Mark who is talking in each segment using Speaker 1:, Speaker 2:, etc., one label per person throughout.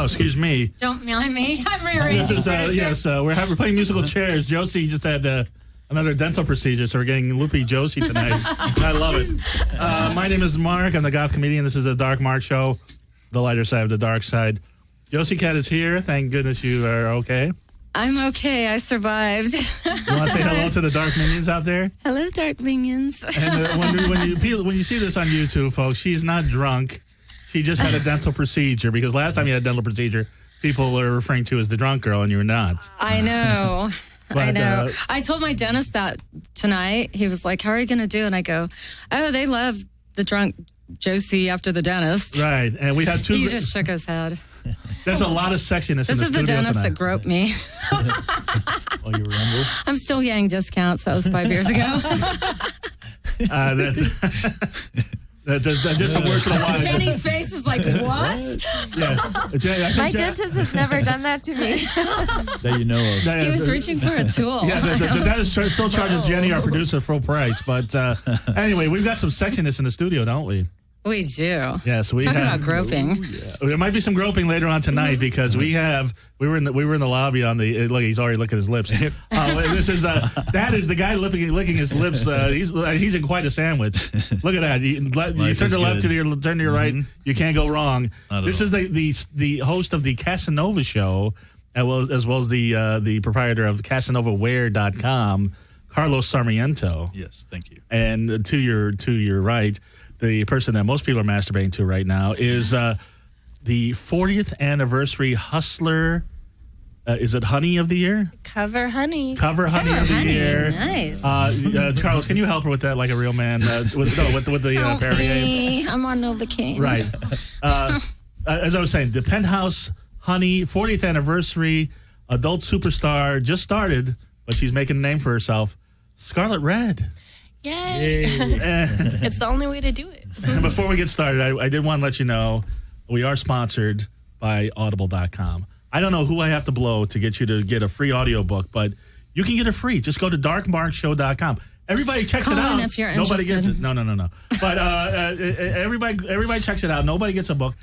Speaker 1: excuse me.
Speaker 2: Don't mind me. I'm rearranging furniture.
Speaker 1: We're playing musical chairs. Josie just had another dental procedure, so we're getting loopy Josie tonight. I love it. My name is Mark. I'm the goth comedian. This is the Dark Mark Show, the lighter side of the dark side. Josie Cat is here. Thank goodness you are okay.
Speaker 2: I'm okay. I survived.
Speaker 1: You want to say hello to the dark minions out there?
Speaker 2: Hello, dark minions.
Speaker 1: And when you see this on YouTube, folks, she's not drunk. She just had a dental procedure, because last time you had a dental procedure, people were referring to as the drunk girl, and you were not.
Speaker 2: I know. I know. I told my dentist that tonight. He was like, how are you going to do? And I go, oh, they love the drunk Josie after the dentist.
Speaker 1: Right. And we had two.
Speaker 2: He just shook his head.
Speaker 1: There's a lot of sexiness in the studio.
Speaker 2: This is the dentist
Speaker 1: tonight.
Speaker 2: that groped me.
Speaker 3: Oh, you remember?
Speaker 2: I'm still getting discounts. That was 5 years ago.
Speaker 1: Just a word for the wise.
Speaker 2: Jenny's face is like, what?
Speaker 1: Yeah.
Speaker 4: My dentist has never done that to me.
Speaker 3: That you know of.
Speaker 2: He was reaching for a tool.
Speaker 1: Yeah, the dentist still charges Jenny, our producer, full price. But anyway, we've got some sexiness in the studio, don't we?
Speaker 2: We do.
Speaker 1: Yes, we
Speaker 2: Talking
Speaker 1: have,
Speaker 2: about groping.
Speaker 1: There might be some groping later on tonight, because we were in the lobby on the look. He's already licking his lips. This is that is the guy licking his lips. He's in quite a sandwich. Look at that. You turn to left, turn to your right. You can't go wrong. This is the host of the Casanova Show, as well as the proprietor of CasanovaWear.com, Carlos Sarmiento.
Speaker 3: Yes, thank you.
Speaker 1: And to your right, the person that most people are masturbating to right now is the 40th anniversary Hustler. Is it Honey of the Year?
Speaker 4: Cover Honey
Speaker 1: of the Year.
Speaker 2: Nice.
Speaker 1: Carlos, can you help her with that like a real man? With the Perrier.
Speaker 2: I'm on Novocaine.
Speaker 1: Right. As I was saying, the Penthouse Honey 40th anniversary adult superstar just started, but she's making a name for herself. Scarlet Red.
Speaker 4: Yay. It's the only way to do it.
Speaker 1: And before we get started, I did want to let you know we are sponsored by Audible.com. I don't know who I have to blow to get you to get a free audiobook, but you can get it free. Just go to darkmarkshow.com. Everybody checks it out.
Speaker 2: If you're
Speaker 1: Nobody
Speaker 2: interested.
Speaker 1: gets it. No. But everybody checks it out. Nobody gets a book.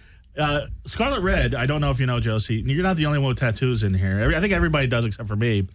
Speaker 1: Scarlet Red, I don't know if you know, Josie. You're not the only one with tattoos in here. I think everybody does except for me.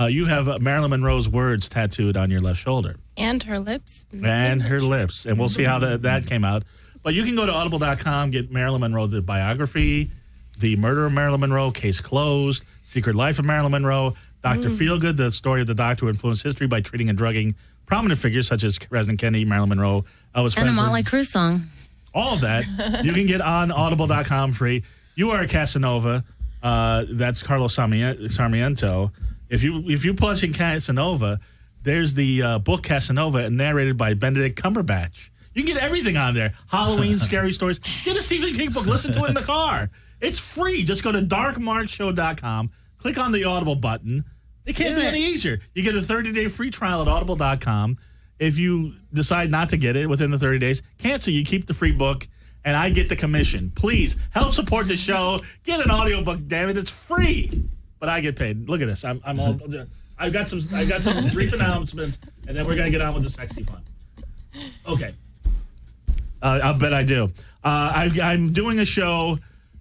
Speaker 1: You have Marilyn Monroe's words tattooed on your left shoulder.
Speaker 4: And her lips.
Speaker 1: And her lips. And we'll see how that came out. But you can go to audible.com, get Marilyn Monroe, the biography, The Murder of Marilyn Monroe, Case Closed, Secret Life of Marilyn Monroe, Dr. Feelgood, the story of the doctor who influenced history by treating and drugging prominent figures such as President Kennedy, Marilyn Monroe, Elvis Presley.
Speaker 2: And a Motley Crue song.
Speaker 1: All of that you can get on audible.com free. You are a Casanova. That's Carlos Sarmiento. If you punch in Casanova, there's the book Casanova, narrated by Benedict Cumberbatch. You can get everything on there. Halloween, scary stories. Get a Stephen King book. Listen to it in the car. It's free. Just go to darkmarkshow.com. Click on the Audible button. It can't be any easier. You get a 30-day free trial at audible.com. If you decide not to get it within the 30 days, cancel. You keep the free book, and I get the commission. Please, help support the show. Get an audiobook, damn it. It's free. But I get paid. Look at this. I've got some brief announcements, and then we're going to get on with the sexy fun. Okay. I'll bet I do. I'm doing a show,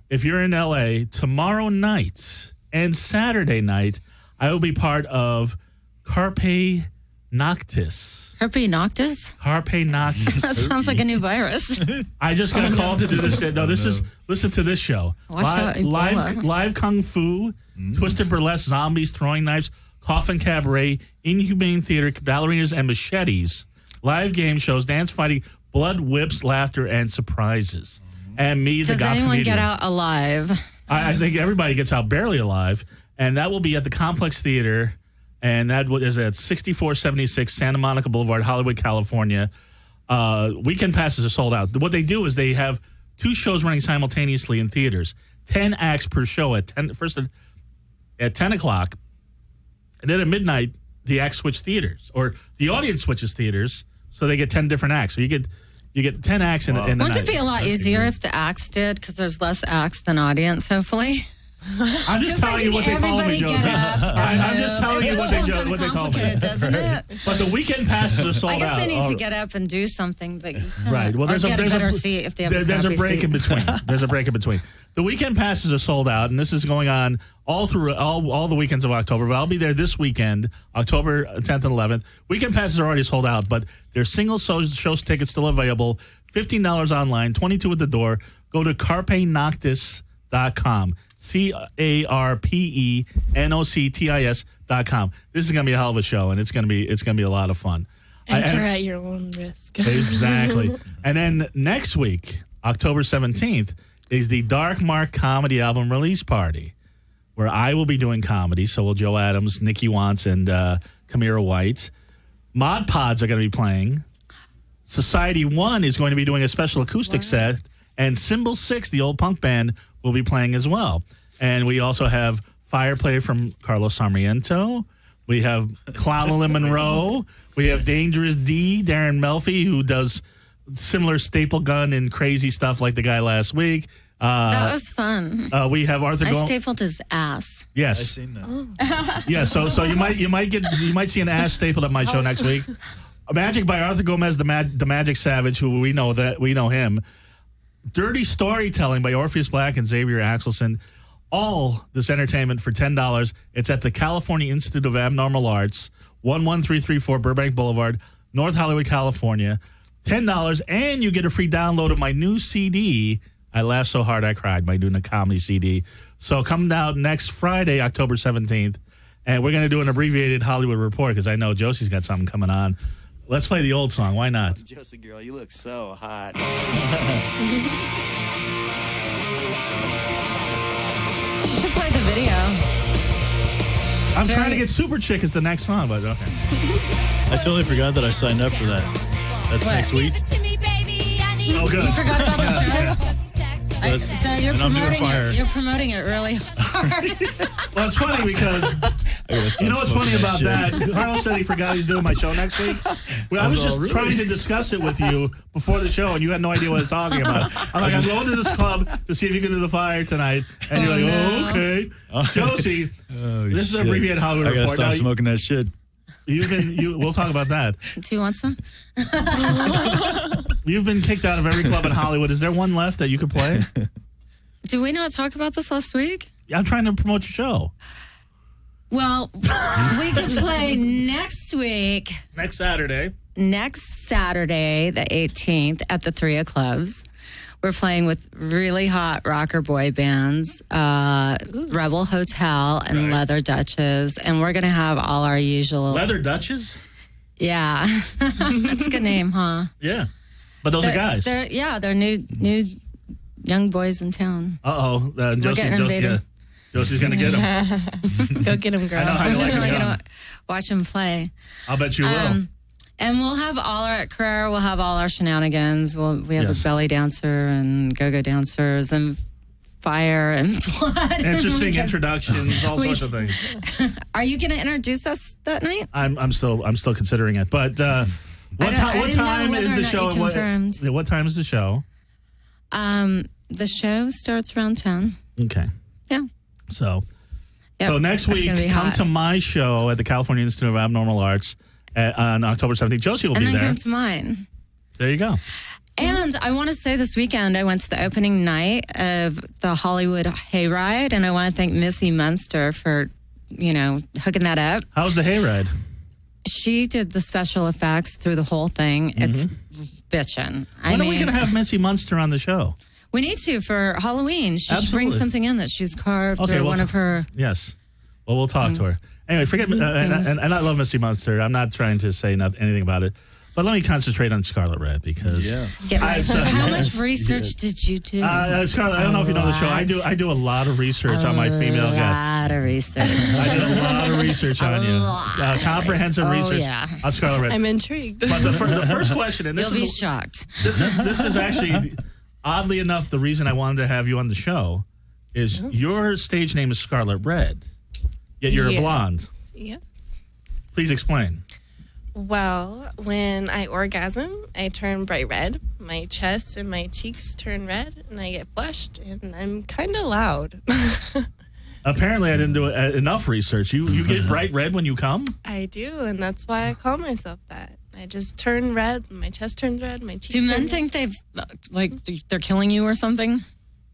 Speaker 1: if you're in L.A., tomorrow night and Saturday night. I will be part of Carpe Noctis.
Speaker 2: Carpe Noctis?
Speaker 1: Carpe Noctis.
Speaker 2: That sounds like a new virus.
Speaker 1: I just got a call to do this. No, listen to this show.
Speaker 2: Watch out, Ebola.
Speaker 1: Live Kung Fu, Twisted Burlesque, Zombies, Throwing Knives, Coffin Cabaret, Inhumane Theater, Ballerinas and Machetes, live game shows, dance fighting, blood, whips, laughter, and surprises. And me, the
Speaker 2: Does
Speaker 1: goth
Speaker 2: anyone
Speaker 1: comedian.
Speaker 2: get out alive?
Speaker 1: I think everybody gets out barely alive. And that will be at the Complex Theater. And that is at 6476 Santa Monica Boulevard, Hollywood, California. Weekend passes are sold out. What they do is they have 2 shows running simultaneously in theaters. 10 acts per show at 10 o'clock. And then at midnight, the acts switch theaters. Or the audience switches theaters, so they get 10 different acts. So you get 10 acts in the night.
Speaker 2: Wouldn't it be a lot easier if the acts did? Because there's less acts than audience, hopefully.
Speaker 1: I'm just telling you what they told me, Josie. I'm just telling you what they told me.
Speaker 2: Doesn't it?
Speaker 1: But the weekend passes are sold out.
Speaker 2: I guess they need to get up and do something, but you can't.
Speaker 1: Right. Well, there's a better
Speaker 2: seat if they have
Speaker 1: there's a break
Speaker 2: seat.
Speaker 1: in between. There's a break in between. The weekend passes are sold out, and this is going on all through all the weekends of October. But I'll be there this weekend, October 10th and 11th. Weekend passes are already sold out, but there's single show tickets still available. $15 online, $22 at the door. Go to carpenoctis.com. CARPENOCTIS.com. This is going to be a hell of a show, and it's going to be a lot of fun.
Speaker 4: Enter at your own risk.
Speaker 1: Exactly. And then next week, October 17th, is the Dark Mark comedy album release party, where I will be doing comedy. So will Joe Adams, Nikki Wantz, and Kamira White. Mod Pods are going to be playing. Society 1 is going to be doing a special acoustic set. And Symbol 6, the old punk band, will be playing as well. And we also have Fireplay from Carlos Sarmiento. We have Clownlin Monroe. We have Dangerous D, Darren Melfi, who does similar staple gun and crazy stuff like the guy last week.
Speaker 2: That was fun.
Speaker 1: We have Arthur.
Speaker 2: I stapled his ass.
Speaker 1: Yes,
Speaker 3: I've seen that.
Speaker 2: Oh.
Speaker 1: Yeah, so you might see an ass stapled at my show next week. Magic by Arthur Gomez, the Magic Savage, who we know him. Dirty Storytelling by Orpheus Black and Xavier Axelson. All this entertainment for $10. It's at the California Institute of Abnormal Arts, 11334 Burbank Boulevard, North Hollywood, California. $10, and you get a free download of my new CD, I Laughed So Hard I Cried, my new comedy CD. So come down next Friday, October 17th, and we're going to do an abbreviated Hollywood report because I know Josie's got something coming on. Let's play the old song. Why not?
Speaker 5: Josie girl, you look so hot.
Speaker 2: She should play the video.
Speaker 1: I'm trying to get Super Chick as the next song, but okay.
Speaker 3: I totally forgot that I signed up for that. That's next week.
Speaker 1: Oh, good.
Speaker 2: You forgot about the show? So you're
Speaker 3: I'm
Speaker 2: promoting it really hard.
Speaker 1: Well, it's funny because you know what's funny about that? Carl said he forgot he's doing my show next week. Well, I was just trying to discuss it with you before the show, and you had no idea what I was talking about. I'm like, I'm going to this club to see if you can do the fire tonight, and you're like, oh, okay, Josie. This is a abbreviated Hollywood report.
Speaker 3: I gotta stop smoking that shit.
Speaker 1: We'll talk about that.
Speaker 2: Do you want some?
Speaker 1: You've been kicked out of every club in Hollywood. Is there one left that you could play?
Speaker 2: Did we not talk about this last week?
Speaker 1: I'm trying to promote your show.
Speaker 2: Well, we could play next week.
Speaker 1: Next Saturday,
Speaker 2: the 18th, at the 3 of Clubs. We're playing with really hot rocker boy bands, Rebel Hotel and Leather Duchess. And we're going to have all our usual...
Speaker 1: Leather Duchess?
Speaker 2: Yeah. That's a good name, huh?
Speaker 1: Yeah. But those are guys.
Speaker 2: They're new young boys in town.
Speaker 1: Uh-oh.
Speaker 2: We're getting invaded.
Speaker 1: Josie's going to get them.
Speaker 4: Go get him, girl.
Speaker 1: I know how
Speaker 2: I'm
Speaker 1: you like
Speaker 2: definitely
Speaker 1: them.
Speaker 2: going to watch them play.
Speaker 1: I'll bet you will.
Speaker 2: And we'll have at Carrera, we'll have all our shenanigans. We have a belly dancer and go-go dancers and fire and blood.
Speaker 1: Interesting introductions, all sorts of things.
Speaker 2: Are you going to introduce us that night?
Speaker 1: I'm still considering it. But what time is the show? What time is the show?
Speaker 2: The show starts around 10.
Speaker 1: Okay.
Speaker 2: Yeah.
Speaker 1: So next week, come to my show at the California Institute of Abnormal Arts on October 17th. Josie will be there.
Speaker 2: And then come to mine.
Speaker 1: There you go.
Speaker 2: And I want to say this weekend, I went to the opening night of the Hollywood Hayride, and I want to thank Missy Munster for, hooking that up.
Speaker 1: How's the Hayride?
Speaker 2: She did the special effects through the whole thing. It's bitchin'.
Speaker 1: When are we going to have Missy Munster on the show?
Speaker 2: We need to for Halloween. She should bring something in that she's carved or one of her.
Speaker 1: Yes. Well, we'll talk to her. Anyway, forget and I love Missy Munster. I'm not trying to say anything about it. But let me concentrate on Scarlet Red because
Speaker 2: how much research did you do?
Speaker 1: Scarlet, I don't know if you know the show. I do a lot of research on my female guests.
Speaker 2: A lot of research.
Speaker 1: I did a lot of research on you. Comprehensive research on Scarlet Red.
Speaker 4: I'm intrigued.
Speaker 1: But the first question, and
Speaker 2: you'll be shocked.
Speaker 1: This is actually, oddly enough, the reason I wanted to have you on the show is your stage name is Scarlet Red, yet you're a blonde.
Speaker 4: Yeah.
Speaker 1: Please explain.
Speaker 4: Well, when I orgasm, I turn bright red. My chest and my cheeks turn red, and I get flushed, and I'm kind of loud.
Speaker 1: Apparently, I didn't do enough research. You get bright red when you come?
Speaker 4: I do, and that's why I call myself that. I just turn red, my chest turns red, my cheeks
Speaker 2: Do men
Speaker 4: turn
Speaker 2: think they've, they're killing you or something?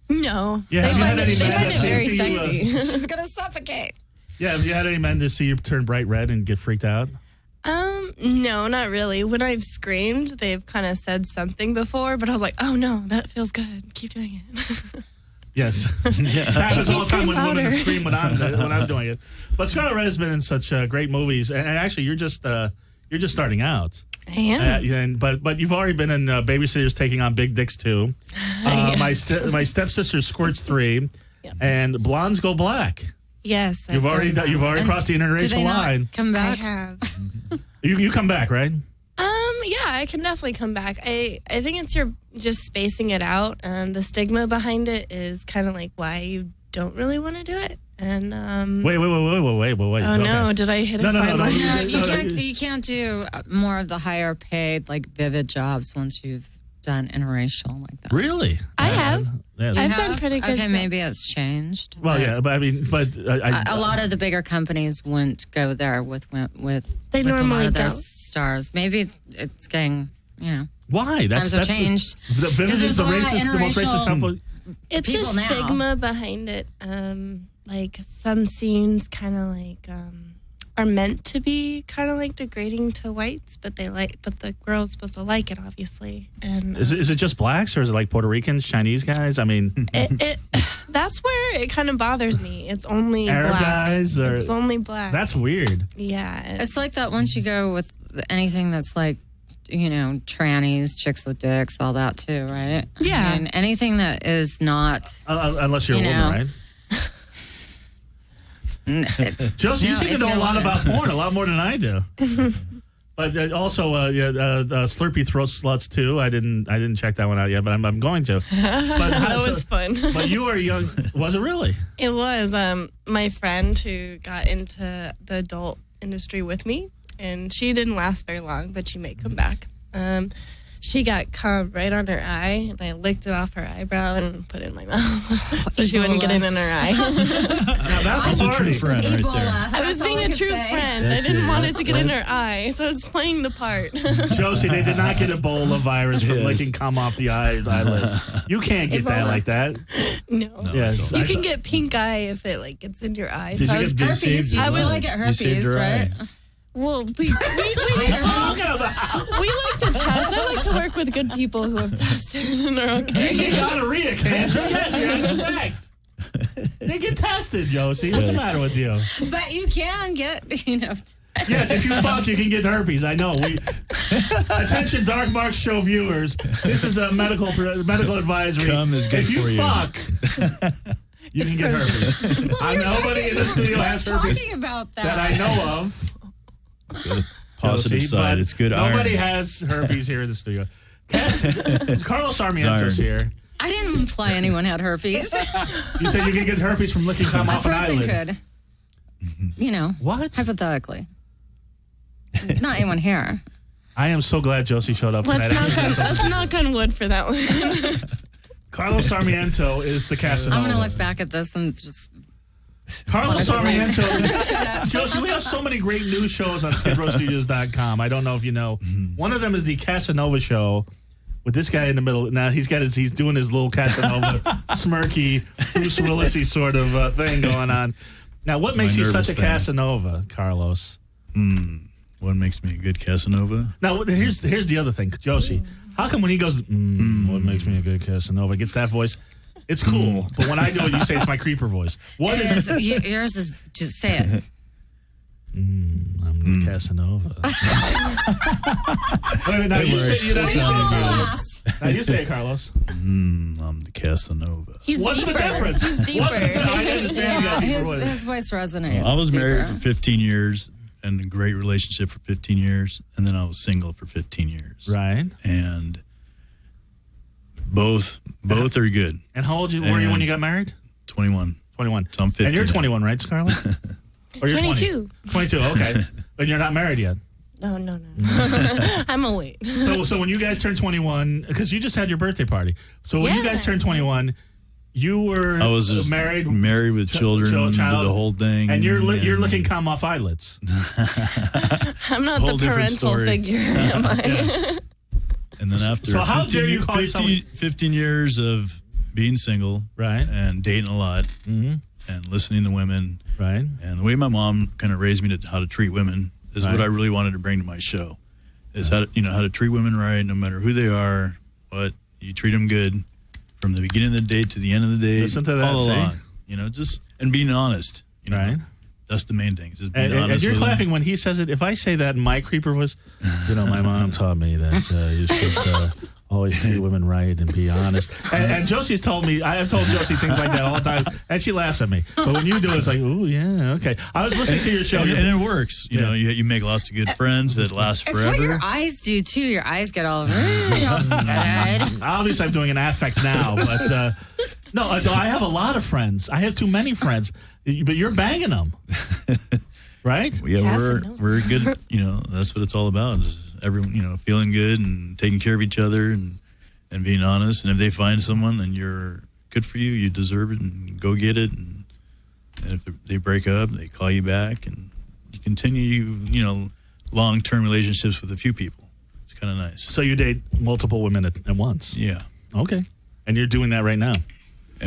Speaker 4: red. No.
Speaker 1: Yeah,
Speaker 4: They
Speaker 1: have you had
Speaker 4: find
Speaker 1: any
Speaker 4: it, they
Speaker 1: men
Speaker 4: find it
Speaker 1: that
Speaker 4: very
Speaker 1: see you,
Speaker 4: sexy.
Speaker 2: She's going to suffocate.
Speaker 1: Yeah, have you had any men to see you turn bright red and get freaked out?
Speaker 4: No, not really. When I've screamed, they've kind of said something before, but I was like, oh no, that feels good. Keep doing it.
Speaker 1: Yes. It happens all the time when women
Speaker 4: louder.
Speaker 1: scream when I'm doing it. But Scarlet Red has been in such great movies, and actually, you're just starting out.
Speaker 4: I am.
Speaker 1: But you've already been in Babysitters Taking on Big Dicks 2,
Speaker 4: Yes.
Speaker 1: my stepsister Squirts 3,
Speaker 4: Yep.
Speaker 1: and Blondes Go Black.
Speaker 4: Yes.
Speaker 1: You've already crossed the
Speaker 2: Do
Speaker 1: interracial
Speaker 2: they
Speaker 1: line.
Speaker 2: not come
Speaker 4: I
Speaker 2: back?
Speaker 4: have.
Speaker 1: You come back, right?
Speaker 4: Yeah, I can definitely come back. I think it's your just spacing it out, and the stigma behind it is kind of like why you don't really want to do it. And
Speaker 1: Wait.
Speaker 4: oh
Speaker 1: Okay.
Speaker 4: no, did I hit a fine line?
Speaker 2: No, you can't do more of the higher paid, vivid jobs once you've done interracial like that.
Speaker 1: Really?
Speaker 4: I have.
Speaker 1: Yeah.
Speaker 4: I've done pretty good.
Speaker 2: Okay,
Speaker 4: jobs.
Speaker 2: maybe it's changed.
Speaker 1: Well,
Speaker 2: but
Speaker 1: yeah, but I mean,
Speaker 2: a lot of the bigger companies wouldn't go there with
Speaker 4: They
Speaker 2: a lot
Speaker 4: normally
Speaker 2: of their
Speaker 4: don't.
Speaker 2: stars. Maybe it's getting,
Speaker 1: why?
Speaker 2: times have changed.
Speaker 1: Vivid
Speaker 2: Because
Speaker 1: is
Speaker 2: there's a lot of
Speaker 1: the most racist
Speaker 2: interracial-
Speaker 1: company.
Speaker 4: It's
Speaker 2: people
Speaker 4: a
Speaker 2: now.
Speaker 4: stigma behind it. Like some scenes kind of are meant to be kind of degrading to whites, but the girl's supposed to like it, obviously. And
Speaker 1: Is it just blacks, or is it like Puerto Ricans, Chinese guys? I mean,
Speaker 4: that's where it kind of bothers me. It's only
Speaker 1: Arab
Speaker 4: black.
Speaker 1: guys, or
Speaker 4: It's only black.
Speaker 1: that's weird.
Speaker 4: Yeah.
Speaker 2: It's like that once you go with anything that's trannies, chicks with dicks, all that too, right?
Speaker 4: Yeah.
Speaker 2: I mean, anything that is not.
Speaker 1: Unless you're a
Speaker 2: You
Speaker 1: woman,
Speaker 2: know.
Speaker 1: right? Josie, you
Speaker 2: No,
Speaker 1: seem to
Speaker 2: if
Speaker 1: know a
Speaker 2: you're a
Speaker 1: lot
Speaker 2: woman.
Speaker 1: about porn, a lot more than I do. But also, Slurpee Throat Sluts too. I didn't check that one out yet, but I'm going to. But
Speaker 4: that was fun.
Speaker 1: But you were young. Was it really?
Speaker 4: It was my friend who got into the adult industry with me, and she didn't last very long, but she may come back. She got cum right on her eye, and I licked it off her eyebrow and put it in my mouth so she wouldn't get it in her eye.
Speaker 1: Now that's
Speaker 3: That's
Speaker 1: a
Speaker 3: a true
Speaker 1: party.
Speaker 3: friend right there.
Speaker 4: I was being a true friend.
Speaker 3: That's
Speaker 4: I didn't
Speaker 3: it.
Speaker 4: want it to get in her eye, so I was playing the part.
Speaker 1: Josie, they did not get Ebola virus from
Speaker 3: Yes.
Speaker 1: licking cum off the eyelid. You can't get that
Speaker 4: Ebola.
Speaker 1: like that.
Speaker 4: No.
Speaker 1: Yes.
Speaker 4: You can get pink eye if it gets in your eye.
Speaker 1: Did
Speaker 4: So
Speaker 1: you
Speaker 4: I was
Speaker 1: get
Speaker 2: Herpes. You
Speaker 4: I was-
Speaker 2: like get
Speaker 3: You saved
Speaker 2: herpes,
Speaker 3: her
Speaker 2: right?
Speaker 3: eye.
Speaker 4: well, we
Speaker 1: talking about.
Speaker 4: we like to test. I like to work with good people who have tested and are okay.
Speaker 1: You get gonorrhea cancer. Yes, you're sex. They get tested, Josie. What's the matter with you?
Speaker 2: But you can get,
Speaker 1: Yes, if you fuck, you can get herpes. I know. Attention, Dark Mark Show viewers. This is a medical advisory.
Speaker 3: Cum is good
Speaker 1: if you
Speaker 3: for you.
Speaker 1: fuck, you can get herpes. Nobody in the studio has herpes
Speaker 2: talking about that.
Speaker 1: that I know of.
Speaker 3: Positive
Speaker 1: Josie,
Speaker 3: side.
Speaker 1: but
Speaker 3: It's good
Speaker 1: Nobody
Speaker 3: iron.
Speaker 1: has herpes here in the studio. Carlos Sarmiento's
Speaker 3: Iron.
Speaker 1: here.
Speaker 2: I didn't imply anyone had herpes.
Speaker 1: You said you can get herpes from licking cum
Speaker 2: A
Speaker 1: off an
Speaker 2: person
Speaker 1: eyelid.
Speaker 2: could.
Speaker 1: What?
Speaker 2: Hypothetically. Not anyone here.
Speaker 1: I am so glad Josie showed up tonight.
Speaker 4: Let's knock on wood for that one.
Speaker 1: Carlos Sarmiento is the Casanova.
Speaker 2: I'm going to look back at this and just.
Speaker 1: Carlos Sarmiento. Josie, we have so many great news shows on SkidrowStudios.com. I don't know if you know. One of them is the Casanova Show with this guy in the middle. Now he's doing his little Casanova smirky, Bruce Willis-y sort of thing going on. Now, what makes you such a Casanova, Carlos?
Speaker 3: What makes me a good Casanova?
Speaker 1: Now, here's the other thing, Josie. How come when he goes, what makes me a good Casanova, gets that voice? It's cool, but when I do it, you say it's my creeper voice. What is it?
Speaker 2: Yours is just say it.
Speaker 1: I'm the Casanova. Wait, now you say it. Now you say it, Carlos.
Speaker 3: I'm the Casanova.
Speaker 4: He's
Speaker 1: What's
Speaker 4: deeper.
Speaker 1: the difference?
Speaker 4: He's deeper.
Speaker 1: What's the difference? I understand you got deeper voice.
Speaker 2: His voice resonates.
Speaker 3: I was married
Speaker 2: deeper.
Speaker 3: for 15 years and a great relationship for 15 years, and then I was single for 15 years.
Speaker 1: Right.
Speaker 3: And both are good.
Speaker 1: And how old were you when you got married?
Speaker 3: 21.
Speaker 1: 21.
Speaker 3: So I'm 50
Speaker 1: And you're
Speaker 3: now.
Speaker 1: 21, right, Scarlett? Or you're
Speaker 4: 22.
Speaker 1: 22, okay. But you're not married yet.
Speaker 4: No. I'm a wait.
Speaker 1: So when you guys turn 21, because you just had your birthday party. So when you guys
Speaker 4: Yeah.
Speaker 1: turn 21, you were
Speaker 3: I was
Speaker 1: married
Speaker 3: with children, did the whole thing.
Speaker 1: And you're looking calm off eyelids.
Speaker 4: I'm not the parental figure, am I?
Speaker 3: And then after
Speaker 1: so how dare you call
Speaker 3: 15 years of being single,
Speaker 1: right,
Speaker 3: and dating a lot, and listening to women,
Speaker 1: right,
Speaker 3: and the way my mom kind of raised me to how to treat women is what I really wanted to bring to my show. Is how to treat women right, no matter who they are, what you treat them good from the beginning of the day to the end of the day.
Speaker 1: Listen to that,
Speaker 3: all along, just and being honest,
Speaker 1: right.
Speaker 3: That's the main thing. Just being honest.
Speaker 1: And you're
Speaker 3: with
Speaker 1: clapping
Speaker 3: them.
Speaker 1: when he says it. If I say that in my creeper voice, my mom taught me that you should always treat women right and be honest. And Josie's told me, I have told Josie things like that all the time, and she laughs at me. But when you do it, it's like, ooh, yeah, okay. I was listening to your show.
Speaker 3: And it works. You know, you make lots of good friends that last forever.
Speaker 2: It's what your eyes do, too. Your eyes get all good.
Speaker 1: Obviously, I'm doing an affect now, but no, I have a lot of friends. I have too many friends, but you're banging them. Right?
Speaker 3: Yeah, we're good. That's what it's all about. Is everyone, feeling good and taking care of each other and being honest. And if they find someone and you're good for you, you deserve it, and go get it. And if they break up, they call you back, and you continue, long-term relationships with a few people. It's kind of nice.
Speaker 1: So you date multiple women at once?
Speaker 3: Yeah.
Speaker 1: Okay. And you're doing that right now?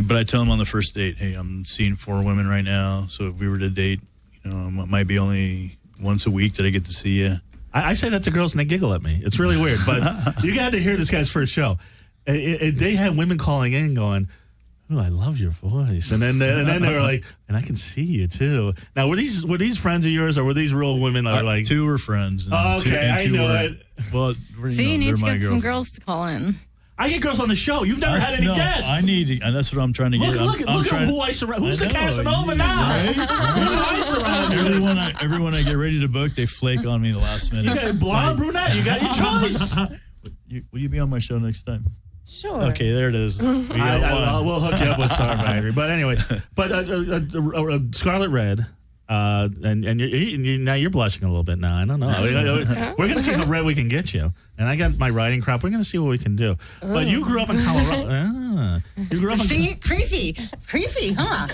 Speaker 3: But I tell them on the first date, hey, I'm seeing 4 women right now. So if we were to date, it might be only once a week that I get to see you.
Speaker 1: I say that to girls and they giggle at me. It's really weird, but you got to hear this guy's first show. They had women calling in going, "Oh, I love your voice," and then they were like, "And I can see you too." Now, were these friends of yours, or were these real women that were like?
Speaker 3: 2 were friends. And
Speaker 1: okay, I know it.
Speaker 3: Well,
Speaker 2: you need to get some girls to call in.
Speaker 1: I get girls on the show. You've never had any guests.
Speaker 3: I need, and that's what I'm trying to get.
Speaker 1: Look at who I surround. Who's the Casanova now?
Speaker 3: Right?
Speaker 1: Who do I surround?
Speaker 3: Everyone I get ready to book, they flake on me the last minute.
Speaker 1: You got blonde, brunette. You got your choice.
Speaker 3: Will you be on my show next time?
Speaker 4: Sure.
Speaker 3: Okay, there it is.
Speaker 1: We'll hook you up with Star Factory. But anyway, Scarlet Red. And now you're blushing a little bit now. I don't know. We're going to see how red we can get you. And I got my riding crop. We're going to see what we can do. But you grew up in Colorado. You grew up in
Speaker 2: creepy, huh?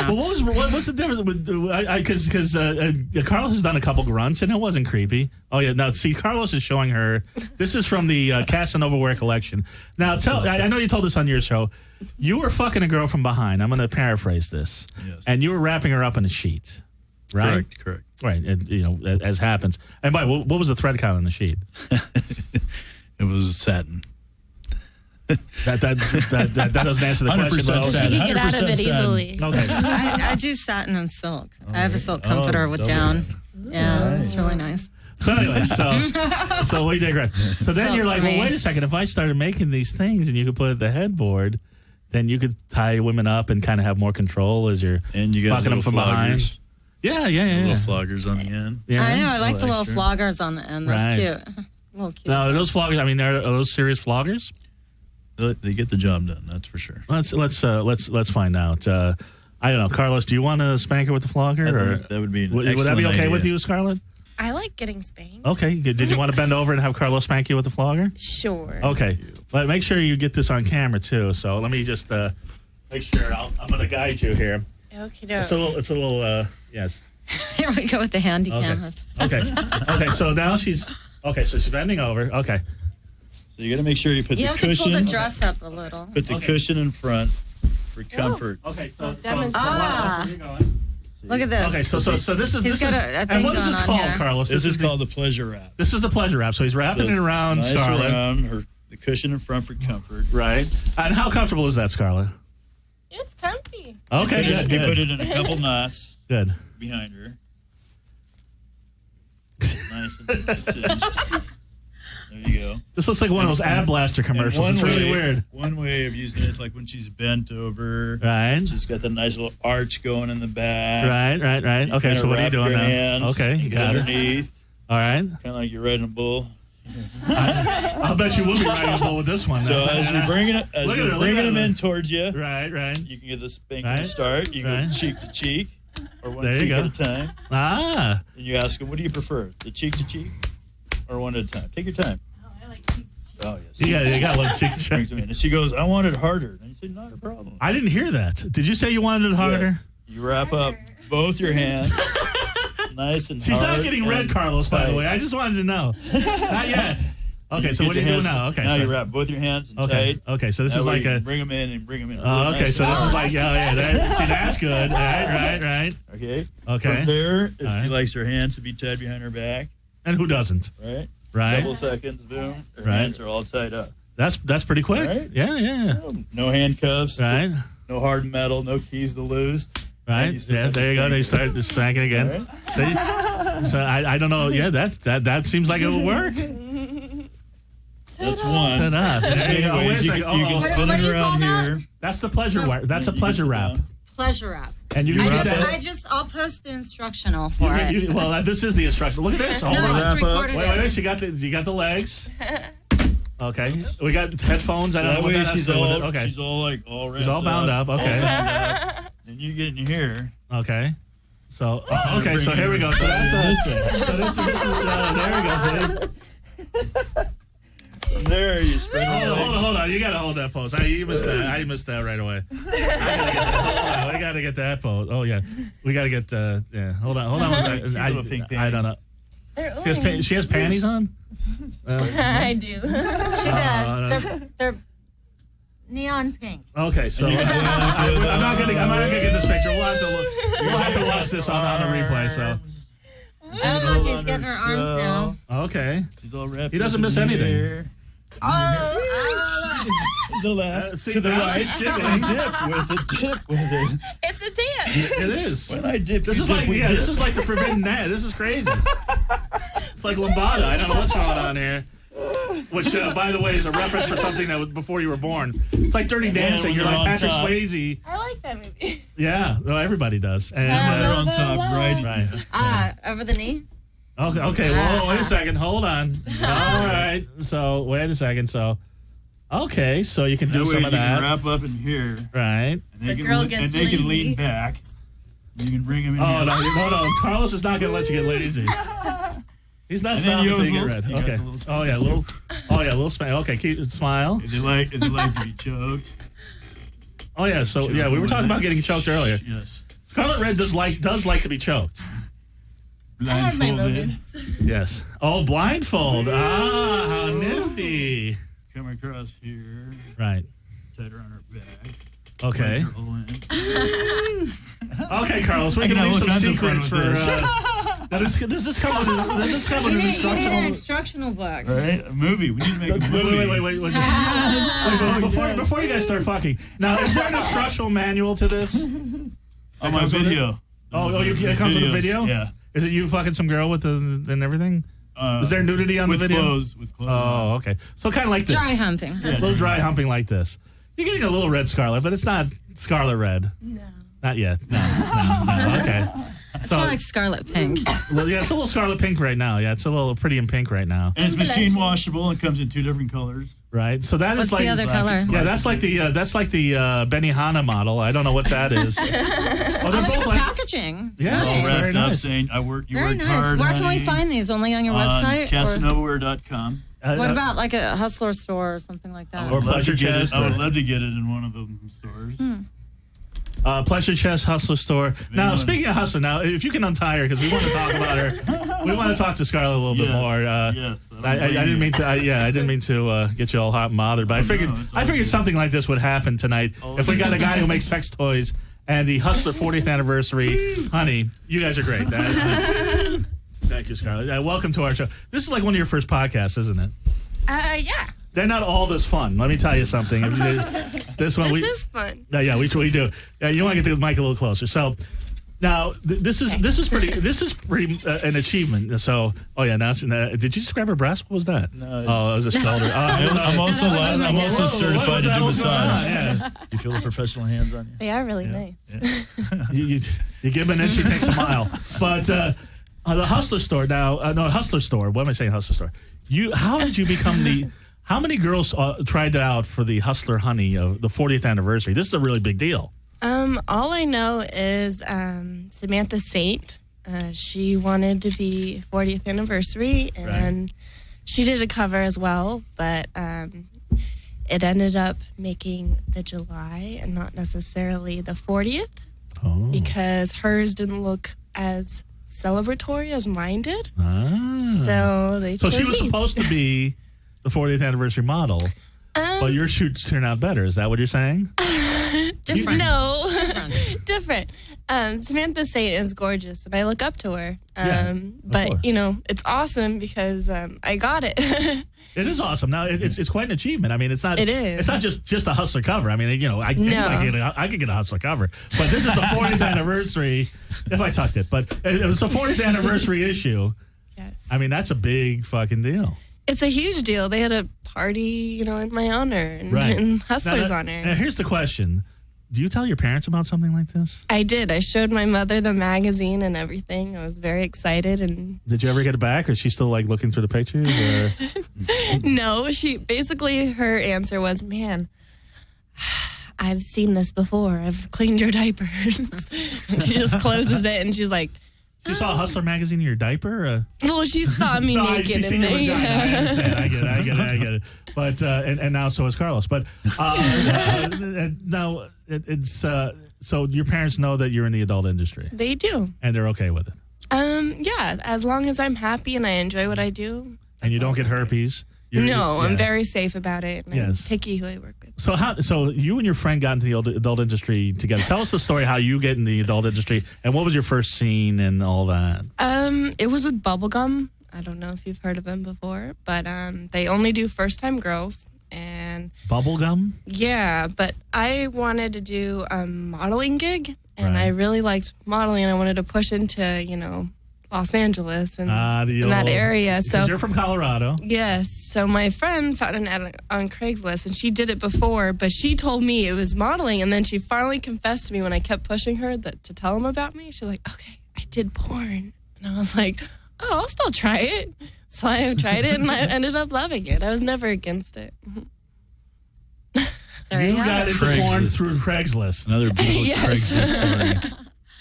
Speaker 1: Well, what's the difference? Because Carlos has done a couple grunts and it wasn't creepy. Oh yeah, now see, Carlos is showing her. This is from the Casanova Wear collection. Now I know you told this on your show. You were fucking a girl from behind. I'm going to paraphrase this. Yes. And you were wrapping her up in a sheet, right?
Speaker 3: Correct.
Speaker 1: Right, and, as happens. And by what was the thread count on the sheet?
Speaker 3: It was satin.
Speaker 1: That doesn't answer the question.
Speaker 4: She can get out of it easily.
Speaker 1: Okay.
Speaker 2: I do satin and silk. I have a silk comforter with down. Yeah, it's really nice.
Speaker 1: So anyway, so we digress. So then you're like, well, wait a second. If I started making these things and you could put it at the headboard, then you could tie women up and kind of have more control as you're fucking them from behind. Yeah.
Speaker 3: Little floggers on the end.
Speaker 2: Yeah. I know. I like the little floggers on the end. That's cute. Little cute.
Speaker 1: Now, are those floggers? I mean, are those serious floggers?
Speaker 3: They get the job done. That's for sure.
Speaker 1: Let's find out. I don't know, Carlos. Do you want to spank her with the flogger?
Speaker 3: That would be.
Speaker 1: Would that be okay with you, Scarlett?
Speaker 4: I like getting spanked.
Speaker 1: Okay. Did you want to bend over and have Carlos spank you with the flogger?
Speaker 4: Sure.
Speaker 1: Okay. But make sure you get this on camera, too. So let me just make sure. I'm going to guide you here.
Speaker 4: Okay.
Speaker 1: It's a little, yes.
Speaker 2: Here we go with the handy cam.
Speaker 1: Okay. So now she's bending over. Okay.
Speaker 3: So you got to make sure you put the cushion.
Speaker 2: You have to pull the dress up a little.
Speaker 3: Put the cushion in front for comfort.
Speaker 1: Okay. So
Speaker 4: demonstrate.
Speaker 2: Look at this.
Speaker 1: Okay, so this is.
Speaker 2: He's got a thing
Speaker 1: and what is this called,
Speaker 2: here.
Speaker 1: Carlos?
Speaker 3: This is called the pleasure wrap.
Speaker 1: This is the pleasure wrap. So he's wrapping it around
Speaker 3: nice
Speaker 1: Scarlett.
Speaker 3: Around the cushion in front for comfort.
Speaker 1: Right. And how comfortable is that, Scarlett?
Speaker 4: It's comfy.
Speaker 1: Okay, good.
Speaker 3: You put it in a couple knots.
Speaker 1: Good.
Speaker 3: Behind her. Nice and cinched. There you go.
Speaker 1: This looks like one of those Ad Blaster commercials. It's really weird.
Speaker 3: One way of using it is like when she's bent over.
Speaker 1: Right.
Speaker 3: She's got the nice little arch going in the back.
Speaker 1: Right. Okay, so what are you doing now?
Speaker 3: Hands,
Speaker 1: okay, you got
Speaker 3: underneath.
Speaker 1: It. All right.
Speaker 3: Kind of like you're riding a bull.
Speaker 1: I'll bet you will be riding a bull with this one.
Speaker 3: So as you're bringing them in towards you.
Speaker 1: Right.
Speaker 3: You can get the spanking start. You go cheek to cheek. Or one
Speaker 1: there
Speaker 3: cheek
Speaker 1: you go.
Speaker 3: at a time.
Speaker 1: Ah.
Speaker 3: And you ask them, what do you prefer? The cheek to cheek? Or one at a time? Take your time.
Speaker 4: I like cheek to cheek.
Speaker 3: oh yes.
Speaker 1: You got to look.
Speaker 3: Brings them in. And she goes, I want it harder. And you say, not a problem.
Speaker 1: I didn't hear that. Did you say you wanted it harder?
Speaker 3: Yes. You wrap up both your hands, nice and
Speaker 1: She's
Speaker 3: hard.
Speaker 1: not getting red, Carlos, by the way. I just wanted to know. Not yet. Okay, so what are you doing now? Okay,
Speaker 3: now
Speaker 1: so
Speaker 3: you wrap both your hands and
Speaker 1: okay,
Speaker 3: tight.
Speaker 1: okay. So this is like a
Speaker 3: bring them in and bring them in.
Speaker 1: Oh, okay,
Speaker 3: nice
Speaker 1: so this is like
Speaker 3: hard.
Speaker 1: see, that's good. Right.
Speaker 3: Okay.
Speaker 1: Okay.
Speaker 3: From there, if
Speaker 1: All right.
Speaker 3: she likes her hands to be tied behind her back,
Speaker 1: And who doesn't?
Speaker 3: right?
Speaker 1: Right.
Speaker 3: Couple seconds, boom. Her
Speaker 1: Right.
Speaker 3: hands are all tied up.
Speaker 1: That's pretty quick.
Speaker 3: Right?
Speaker 1: Yeah.
Speaker 3: No handcuffs.
Speaker 1: Right.
Speaker 3: No hard metal. No keys to lose.
Speaker 1: Right.
Speaker 3: And you still
Speaker 1: Yeah.
Speaker 3: have to
Speaker 1: There you go.
Speaker 3: spank
Speaker 1: They
Speaker 3: her.
Speaker 1: start spanking again.
Speaker 3: Right?
Speaker 1: See? So I don't know. Yeah. That seems like it will work.
Speaker 3: That's one.
Speaker 1: Set up. There you go. Wait a
Speaker 3: Anyways, you
Speaker 1: second.
Speaker 3: can
Speaker 1: Oh,
Speaker 3: spin
Speaker 2: What
Speaker 3: it
Speaker 2: do you
Speaker 3: around
Speaker 2: call that?
Speaker 3: here.
Speaker 1: that's the pleasure wrap. That's a
Speaker 3: You can
Speaker 1: pleasure
Speaker 3: sit
Speaker 1: wrap.
Speaker 3: down.
Speaker 2: Pleasure wrap.
Speaker 1: And you
Speaker 2: I
Speaker 1: wrap
Speaker 2: just,
Speaker 1: that.
Speaker 2: I'll post the instructional for it.
Speaker 1: Well, this is the instruction. Look at this. Hold
Speaker 2: No, I
Speaker 1: on.
Speaker 2: just
Speaker 3: wrap up.
Speaker 2: recorded
Speaker 1: Wait.
Speaker 2: it.
Speaker 1: You got the legs. Okay. We got headphones. I don't know
Speaker 3: That
Speaker 1: what
Speaker 3: way
Speaker 1: that has to
Speaker 3: she's
Speaker 1: do with
Speaker 3: all,
Speaker 1: it. Okay.
Speaker 3: she's all like all wrapped
Speaker 1: She's all bound up. Okay.
Speaker 3: Then you get in here.
Speaker 1: Okay. So okay. So here we go. So that's
Speaker 3: This way.
Speaker 1: there we go. See?
Speaker 3: From there, you spread your legs.
Speaker 1: Hold on. You gotta hold that pose. You missed that. I missed that right away. I gotta get that pose. Oh yeah. We gotta get. Yeah. Hold on. One second.
Speaker 3: Little pink
Speaker 1: I don't know.
Speaker 3: panties.
Speaker 1: She has panties on.
Speaker 4: I do.
Speaker 2: She does. They're neon pink.
Speaker 1: Okay. So I'm not gonna get this picture. We'll have to watch this on a replay. So
Speaker 2: Oh, look, he's getting her arms now.
Speaker 1: okay.
Speaker 3: She's all wrapped
Speaker 1: He doesn't
Speaker 3: up
Speaker 1: miss
Speaker 3: in
Speaker 1: anything.
Speaker 3: here. The left,
Speaker 1: See,
Speaker 3: to the
Speaker 1: now
Speaker 3: right,
Speaker 1: she's skipping.
Speaker 3: dip with it.
Speaker 4: It's a dance.
Speaker 1: It is.
Speaker 3: When I dip,
Speaker 1: This
Speaker 3: you
Speaker 1: is
Speaker 3: dip,
Speaker 1: like
Speaker 3: we dip.
Speaker 1: this is like the forbidden net. This is crazy. It's like lambada. I don't know what's going on here. Which, by the way, is a reference for something that was before you were born. It's like Dirty Dancing.
Speaker 3: when
Speaker 1: You're
Speaker 3: they're
Speaker 1: like
Speaker 3: on
Speaker 1: Patrick
Speaker 3: top.
Speaker 1: Swayze.
Speaker 4: I like that movie.
Speaker 1: Yeah, well, everybody does. And
Speaker 3: They're on top, right?
Speaker 1: right.
Speaker 2: Over the knee?
Speaker 1: Okay. Well, wait a second. Hold on. All right. So wait a second. So, okay. So you can do
Speaker 3: That way
Speaker 1: some
Speaker 3: you
Speaker 1: of
Speaker 3: can
Speaker 1: that.
Speaker 3: wrap up in here,
Speaker 1: Right.
Speaker 3: and they,
Speaker 4: The
Speaker 3: can,
Speaker 4: girl
Speaker 3: and
Speaker 4: gets
Speaker 3: they can
Speaker 4: lazy.
Speaker 3: lean back. You can bring them in
Speaker 1: Oh
Speaker 3: here.
Speaker 1: no! Carlos is not going to let you get lazy. He's not
Speaker 3: And then
Speaker 1: stopping
Speaker 3: you
Speaker 1: until you
Speaker 3: have
Speaker 1: get
Speaker 3: a
Speaker 1: red.
Speaker 3: little-
Speaker 1: Okay.
Speaker 3: you got a little
Speaker 1: Oh yeah, little smile. Okay, keep smile.
Speaker 3: If they like to be choked.
Speaker 1: Oh yeah. So yeah, we were talking about getting choked earlier.
Speaker 3: Yes.
Speaker 1: Scarlet Red does like to be choked.
Speaker 3: Blindfolded.
Speaker 1: Yes. Oh, blindfold. Ah, how nifty.
Speaker 3: Come across here.
Speaker 1: Right.
Speaker 3: Tight her on her back.
Speaker 1: Okay.
Speaker 3: Plunge her all in.
Speaker 1: Okay, Carlos. We
Speaker 3: I
Speaker 1: can
Speaker 3: can
Speaker 1: leave
Speaker 3: have
Speaker 1: some
Speaker 3: all kinds of fun
Speaker 1: secrets
Speaker 3: with
Speaker 1: for.
Speaker 3: this.
Speaker 1: Now, does this come with an
Speaker 2: You need an
Speaker 1: instructional?
Speaker 2: instructional book.
Speaker 3: Right? A movie. We need to make a movie.
Speaker 1: Wait. Before you guys start fucking. Now, is there an instructional manual to this?
Speaker 3: On my video.
Speaker 1: It comes with a video?
Speaker 3: Yeah.
Speaker 1: Is it you fucking some girl with and everything? Is there nudity on the
Speaker 3: with
Speaker 1: video?
Speaker 3: Clothes, with clothes. on.
Speaker 1: Oh, okay. So kind of like this.
Speaker 2: Dry humping.
Speaker 1: A little dry humping like this. You're getting a little red Scarlet, but it's not Scarlet Red.
Speaker 4: No.
Speaker 1: Not yet. No. Okay.
Speaker 2: It's more like scarlet pink.
Speaker 1: Well, yeah, it's a little Scarlet Pink right now. Yeah, it's a little pretty in pink right now.
Speaker 3: And it's machine washable and comes in 2 different colors.
Speaker 1: Right. So that
Speaker 2: What's
Speaker 1: is like
Speaker 2: the other color?
Speaker 1: Yeah, that's like the Benihana model. I don't know what that is. Oh,
Speaker 2: I
Speaker 1: they're
Speaker 2: like
Speaker 1: both
Speaker 2: the
Speaker 1: like
Speaker 2: packaging.
Speaker 1: Yeah.
Speaker 3: All
Speaker 1: Nice.
Speaker 3: wrapped
Speaker 1: Very
Speaker 3: up
Speaker 1: nice.
Speaker 3: saying, you
Speaker 2: Very
Speaker 3: worked
Speaker 2: nice.
Speaker 3: hard,
Speaker 2: Where can
Speaker 3: honey,
Speaker 2: we find these? Only on your website? Or
Speaker 3: CasanovaWear.com.
Speaker 2: what about like a hustler store or something like that?
Speaker 1: Or
Speaker 3: Love
Speaker 1: Pleasure
Speaker 3: to get it.
Speaker 1: Chest
Speaker 3: I would
Speaker 1: or-
Speaker 3: love to get it in one of the stores.
Speaker 1: Pleasure Chest Hustler Store. Now,
Speaker 3: Anyone-
Speaker 1: speaking of Hustler, now if you can untie her because we want to talk about her. We want to talk to Scarlett a little bit more.
Speaker 3: Yes.
Speaker 1: I didn't mean to. I didn't mean to get you all hot and bothered, but I figured
Speaker 3: it's all good.
Speaker 1: something like this would happen tonight if we got a guy who makes sex toys and the Hustler 40th anniversary. Honey, you guys are great. Thank you, Scarlett. Welcome to our show. This is like one of your first podcasts, isn't it?
Speaker 4: Yeah.
Speaker 1: They're not all this fun. Let me tell you something. This one,
Speaker 4: This is fun.
Speaker 1: yeah, we do. Yeah, you want to get the mic a little closer. So now this is pretty an achievement. So now did you just grab her breast? What was that?
Speaker 3: No,
Speaker 1: it was a shoulder.
Speaker 3: I'm also certified to do massage.
Speaker 1: Yeah.
Speaker 3: You feel the professional hands on you?
Speaker 4: They are really nice.
Speaker 1: you give an inch, she takes a mile. But the Hustler store now, Hustler store. What am I saying? Hustler store. How did you become the? How many girls tried out for the Hustler Honey of the 40th anniversary? This is a really big deal.
Speaker 4: All I know is Samantha Saint. She wanted to be 40th anniversary, and she did a cover as well, but it ended up making the July and not necessarily the 40th because hers didn't look as celebratory as mine did. So
Speaker 1: she was supposed to be the 40th anniversary model, but your shoots turned out better. Is that what you're saying?
Speaker 2: Different.
Speaker 4: No. Different. Samantha Saint is gorgeous, and I look up to her. But, it's awesome because I got it.
Speaker 1: It is awesome. Now, it's quite an achievement. I mean, it's not.
Speaker 4: It is.
Speaker 1: It's not just a hustler cover. I mean, I could get a hustler cover, but this is the 40th anniversary. If I tucked it, but it was a 40th anniversary issue.
Speaker 4: Yes.
Speaker 1: I mean, that's a big fucking deal.
Speaker 4: It's a huge deal. They had a party, in my honor and in Hustler's honor.
Speaker 1: Now, here's the question. Do you tell your parents about something like this?
Speaker 4: I did. I showed my mother the magazine and everything. I was very excited. And
Speaker 1: did you ever get it back, or is she still like looking through the pictures? Or?
Speaker 4: No, her answer was, "Man, I've seen this before. I've cleaned your diapers." She just closes it and she's like,
Speaker 1: "You saw a Hustler magazine in your diaper?"
Speaker 4: Well, she saw me naked in there.
Speaker 1: I understand. I get it. But and now so is Carlos. But now it's so your parents know that you're in the adult industry.
Speaker 4: They do,
Speaker 1: and they're okay with it.
Speaker 4: Yeah, as long as I'm happy and I enjoy what I do.
Speaker 1: And you don't get herpes.
Speaker 4: I'm very safe about it. And I'm picky who I work with.
Speaker 1: So you and your friend got into the adult industry together. Tell us the story how you get in the adult industry and what was your first scene and all that.
Speaker 4: It was with Bubblegum. I don't know if you've heard of them before, but they only do first-time girls. And
Speaker 1: Bubblegum?
Speaker 4: Yeah, but I wanted to do a modeling gig, and I really liked modeling, and I wanted to push into, Los Angeles and in that area. So
Speaker 1: you're from Colorado.
Speaker 4: Yes. So my friend found an ad on Craigslist, and she did it before, but she told me it was modeling, and then she finally confessed to me when I kept pushing her to tell them about me. She's like, "Okay, I did porn," and I was like, "Oh, I'll still try it." So I tried it, and I ended up loving it. I was never against it.
Speaker 1: You got into porn through Craigslist.
Speaker 3: Another beautiful Craigslist story.